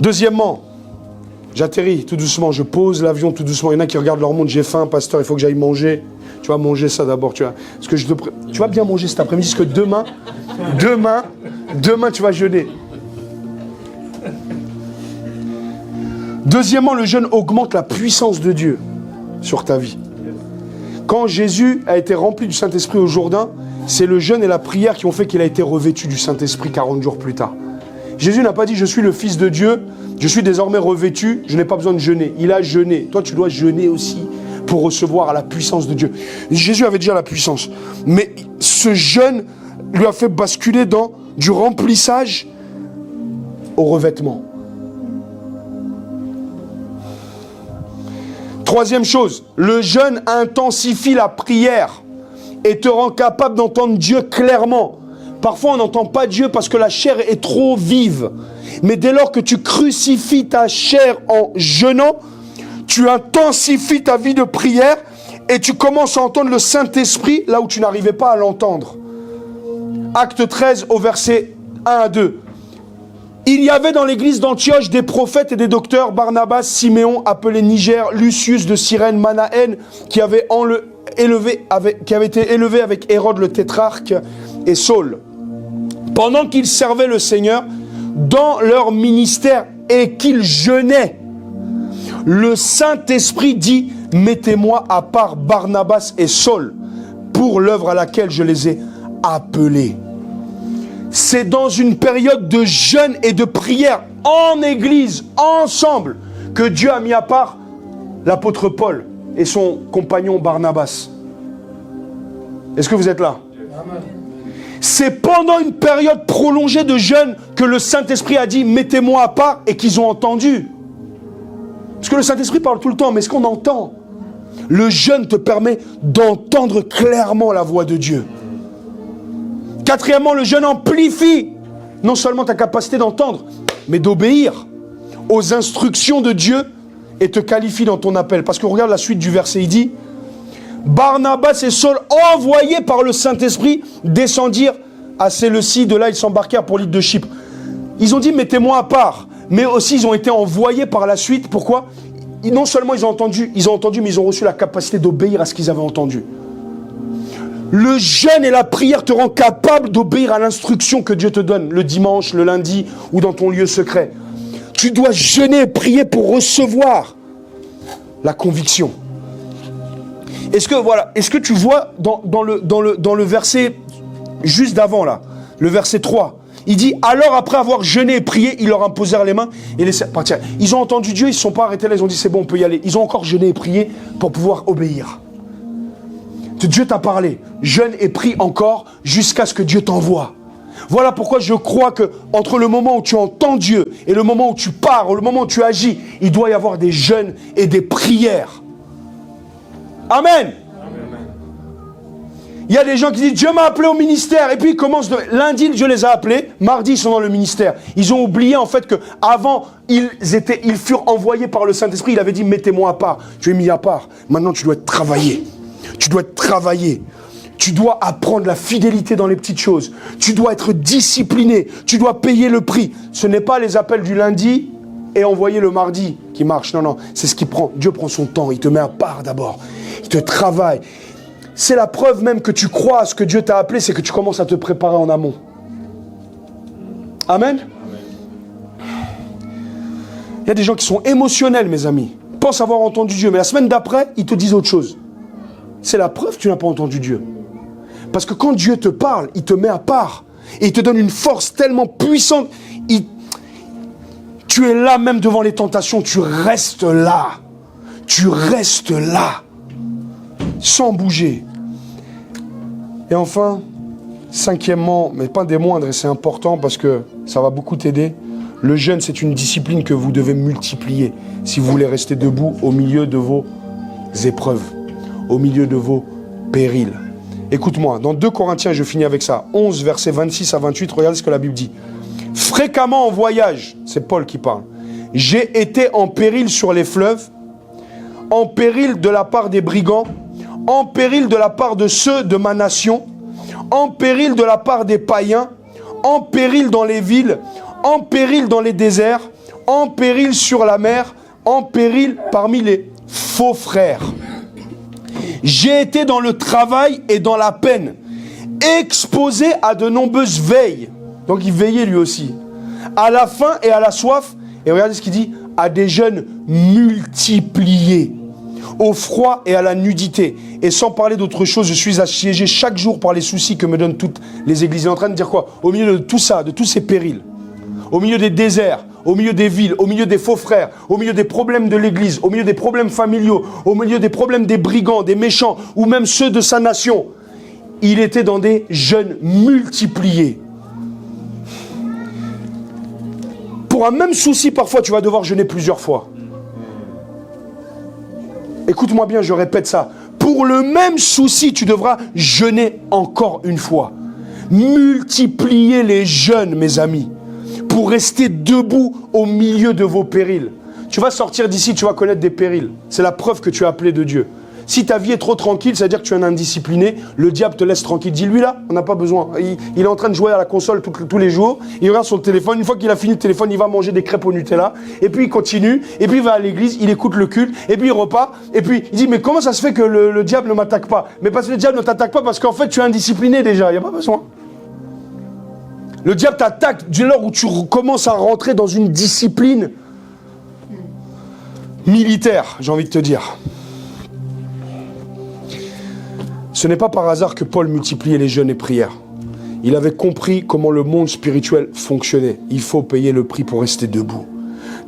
[SPEAKER 1] Deuxièmement, j'atterris tout doucement, je pose l'avion tout doucement. Il y en a qui regardent leur montre, j'ai faim, pasteur, il faut que j'aille manger. Tu vas manger ça d'abord, tu vas bien manger cet après-midi, parce que demain, tu vas jeûner. Deuxièmement, le jeûne augmente la puissance de Dieu sur ta vie. Quand Jésus a été rempli du Saint-Esprit au Jourdain, c'est le jeûne et la prière qui ont fait qu'il a été revêtu du Saint-Esprit 40 jours plus tard. Jésus n'a pas dit « je suis le Fils de Dieu, je suis désormais revêtu, je n'ai pas besoin de jeûner ». Il a jeûné. Toi, tu dois jeûner aussi pour recevoir la puissance de Dieu. Jésus avait déjà la puissance. Mais ce jeûne lui a fait basculer dans du remplissage au revêtement. Troisième chose, le jeûne intensifie la prière et te rend capable d'entendre Dieu clairement. Parfois, on n'entend pas Dieu parce que la chair est trop vive. Mais dès lors que tu crucifies ta chair en jeûnant, tu intensifies ta vie de prière et tu commences à entendre le Saint-Esprit là où tu n'arrivais pas à l'entendre. Acte 13 au verset 1 à 2. Il y avait dans l'église d'Antioche des prophètes et des docteurs, Barnabas, Siméon, appelé Niger, Lucius de Cyrène, Manaën, qui avait été élevé avec Hérode le tétrarque, et Saul. Pendant qu'ils servaient le Seigneur dans leur ministère et qu'ils jeûnaient, le Saint-Esprit dit « Mettez-moi à part Barnabas et Saul pour l'œuvre à laquelle je les ai appelés. » C'est dans une période de jeûne et de prière en église, ensemble, que Dieu a mis à part l'apôtre Paul et son compagnon Barnabas. Est-ce que vous êtes là? Amen. C'est pendant une période prolongée de jeûne que le Saint-Esprit a dit « Mettez-moi à part » et qu'ils ont entendu. Parce que le Saint-Esprit parle tout le temps, mais est-ce qu'on entend? Le jeûne te permet d'entendre clairement la voix de Dieu. Quatrièmement, le jeûne amplifie non seulement ta capacité d'entendre, mais d'obéir aux instructions de Dieu et te qualifie dans ton appel. Parce que regarde la suite du verset, il dit, Barnabas et Saul, envoyés par le Saint-Esprit, descendirent à Séleucie. De là, ils s'embarquèrent pour l'île de Chypre. Ils ont dit, mettez-moi à part. Mais aussi, ils ont été envoyés par la suite. Pourquoi? Non seulement ils ont entendu, mais ils ont reçu la capacité d'obéir à ce qu'ils avaient entendu. Le jeûne et la prière te rend capable d'obéir à l'instruction que Dieu te donne, le dimanche, le lundi ou dans ton lieu secret. Tu dois jeûner et prier pour recevoir la conviction. Est-ce que tu vois dans le verset juste d'avant là, le verset 3, il dit, alors après avoir jeûné et prié, ils leur imposèrent les mains et laissèrent partir. Ils ont entendu Dieu, ils ne se sont pas arrêtés là, ils ont dit c'est bon, on peut y aller. Ils ont encore jeûné et prié pour pouvoir obéir. Dieu t'a parlé, jeûne et prie encore jusqu'à ce que Dieu t'envoie. Voilà pourquoi je crois que entre le moment où tu entends Dieu et le moment où tu pars, le moment où tu agis, il doit y avoir des jeûnes et des prières. Amen. Il y a des gens qui disent Dieu m'a appelé au ministère et puis ils commencent lundi Dieu les a appelés, mardi ils sont dans le ministère. Ils ont oublié en fait que avant ils furent envoyés par le Saint-Esprit. Il avait dit mettez-moi à part. Tu es mis à part. Maintenant tu dois être travaillé. Tu dois être travaillé. Tu dois apprendre la fidélité dans les petites choses. Tu dois être discipliné. Tu dois payer le prix. Ce n'est pas les appels du lundi et envoyer le mardi qui marche. Non, c'est ce qui prend. Dieu prend son temps. Il te met à part d'abord. Il te travaille. C'est la preuve même que tu crois à ce que Dieu t'a appelé, c'est que tu commences à te préparer en amont. Amen. Il y a des gens qui sont émotionnels, mes amis. Ils pensent avoir entendu Dieu, mais la semaine d'après, ils te disent autre chose. C'est la preuve que tu n'as pas entendu Dieu. Parce que quand Dieu te parle, il te met à part. Et il te donne une force tellement puissante. Tu es là même devant les tentations, tu restes là. Tu restes là. Sans bouger. Et enfin, cinquièmement, mais pas des moindres, et c'est important parce que ça va beaucoup t'aider, le jeûne, c'est une discipline que vous devez multiplier si vous voulez rester debout au milieu de vos épreuves, au milieu de vos périls. Écoute-moi, dans 2 Corinthiens, je finis avec ça, 11, versets 26 à 28, regardez ce que la Bible dit. Fréquemment en voyage, c'est Paul qui parle, j'ai été en péril sur les fleuves, en péril de la part des brigands, en péril de la part de ceux de ma nation, en péril de la part des païens, en péril dans les villes, en péril dans les déserts, en péril sur la mer, en péril parmi les faux frères. J'ai été dans le travail et dans la peine, exposé à de nombreuses veilles. Donc il veillait lui aussi. À la faim et à la soif, et regardez ce qu'il dit, à des jeûnes multipliés. Au froid et à la nudité. Et sans parler d'autre chose, je suis assiégé chaque jour par les soucis que me donnent toutes les églises. Il est en train de dire quoi? Au milieu de tout ça, de tous ces périls, au milieu des déserts, au milieu des villes, au milieu des faux frères, au milieu des problèmes de l'église, au milieu des problèmes familiaux, au milieu des problèmes des brigands, des méchants, ou même ceux de sa nation, il était dans des jeûnes multipliés. Pour un même souci, parfois, tu vas devoir jeûner plusieurs fois. Écoute-moi bien, je répète ça. Pour le même souci, tu devras jeûner encore une fois. Multipliez les jeûnes, mes amis, pour rester debout au milieu de vos périls. Tu vas sortir d'ici, tu vas connaître des périls. C'est la preuve que tu es appelé de Dieu. Si ta vie est trop tranquille, c'est-à-dire que tu es un indiscipliné, le diable te laisse tranquille. Dis-lui là, on n'a pas besoin. Il est en train de jouer à la console tous les jours, il regarde son téléphone, une fois qu'il a fini le téléphone, il va manger des crêpes au Nutella, et puis il continue, et puis il va à l'église, il écoute le culte, et puis il repart, et puis il dit mais comment ça se fait que le diable ne m'attaque pas? Mais parce que le diable ne t'attaque pas parce qu'en fait tu es indiscipliné déjà, il n'y a pas besoin. Le diable t'attaque dès lors où tu commences à rentrer dans une discipline militaire, j'ai envie de te dire. Ce n'est pas par hasard que Paul multipliait les jeûnes et prières. Il avait compris comment le monde spirituel fonctionnait. Il faut payer le prix pour rester debout.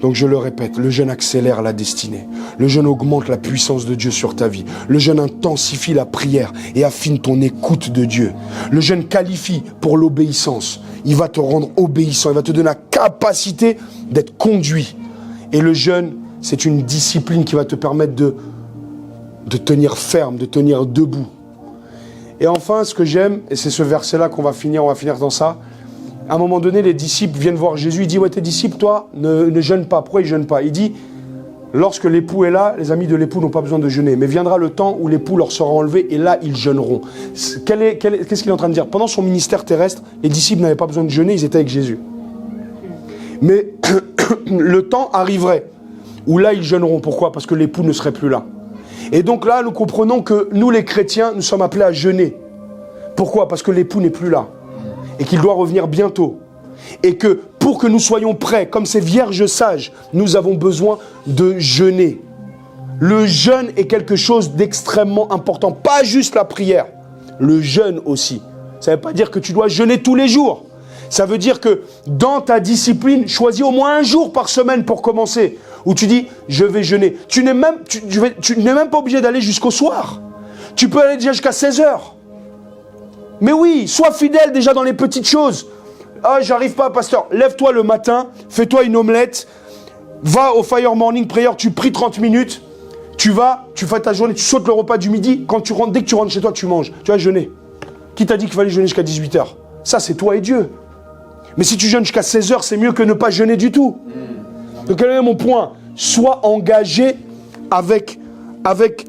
[SPEAKER 1] Donc je le répète, le jeûne accélère la destinée. Le jeûne augmente la puissance de Dieu sur ta vie. Le jeûne intensifie la prière et affine ton écoute de Dieu. Le jeûne qualifie pour l'obéissance. Il va te rendre obéissant. Il va te donner la capacité d'être conduit. Et le jeûne, c'est une discipline qui va te permettre de tenir ferme, de tenir debout. Et enfin, ce que j'aime, et c'est ce verset-là qu'on va finir dans ça. À un moment donné, les disciples viennent voir Jésus, il dit « Ouais, tes disciples, toi, ne jeûnent pas. » Pourquoi ils ne jeûnent pas? Il dit Lorsque l'époux est là, les amis de l'époux n'ont pas besoin de jeûner. Mais viendra le temps où l'époux leur sera enlevé et là, ils jeûneront. Qu'est-ce qu'il est en train de dire? Pendant son ministère terrestre, les disciples n'avaient pas besoin de jeûner, ils étaient avec Jésus. Mais le temps arriverait où là, ils jeûneront. Pourquoi? Parce que l'époux ne serait plus là. Et donc là, nous comprenons que nous, les chrétiens, nous sommes appelés à jeûner. Pourquoi? Parce que l'époux n'est plus là. Et qu'il doit revenir bientôt. Et que pour que nous soyons prêts, comme ces vierges sages, nous avons besoin de jeûner. Le jeûne est quelque chose d'extrêmement important. Pas juste la prière, le jeûne aussi. Ça ne veut pas dire que tu dois jeûner tous les jours. Ça veut dire que dans ta discipline, choisis au moins un jour par semaine pour commencer. Où tu dis, je vais jeûner. Tu n'es même pas obligé d'aller jusqu'au soir. Tu peux aller déjà jusqu'à 16 heures. Mais oui, sois fidèle déjà dans les petites choses. Ah, j'arrive pas, pasteur. Lève-toi le matin, fais-toi une omelette, va au Fire Morning Prayer, tu pries 30 minutes, tu fais ta journée, tu sautes le repas du midi, dès que tu rentres chez toi, tu manges. Tu vas jeûner. Qui t'a dit qu'il fallait jeûner jusqu'à 18h? Ça, c'est toi et Dieu. Mais si tu jeûnes jusqu'à 16h, c'est mieux que ne pas jeûner du tout. Donc, quel est mon point? Sois engagé avec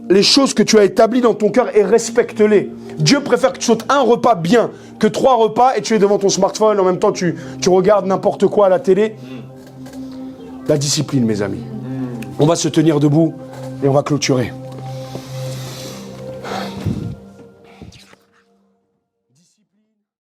[SPEAKER 1] les choses que tu as établies dans ton cœur et respecte-les. Dieu préfère que tu sautes un repas bien que 3 repas et tu es devant ton smartphone, en même temps tu regardes n'importe quoi à la télé. La discipline, mes amis. On va se tenir debout et on va clôturer.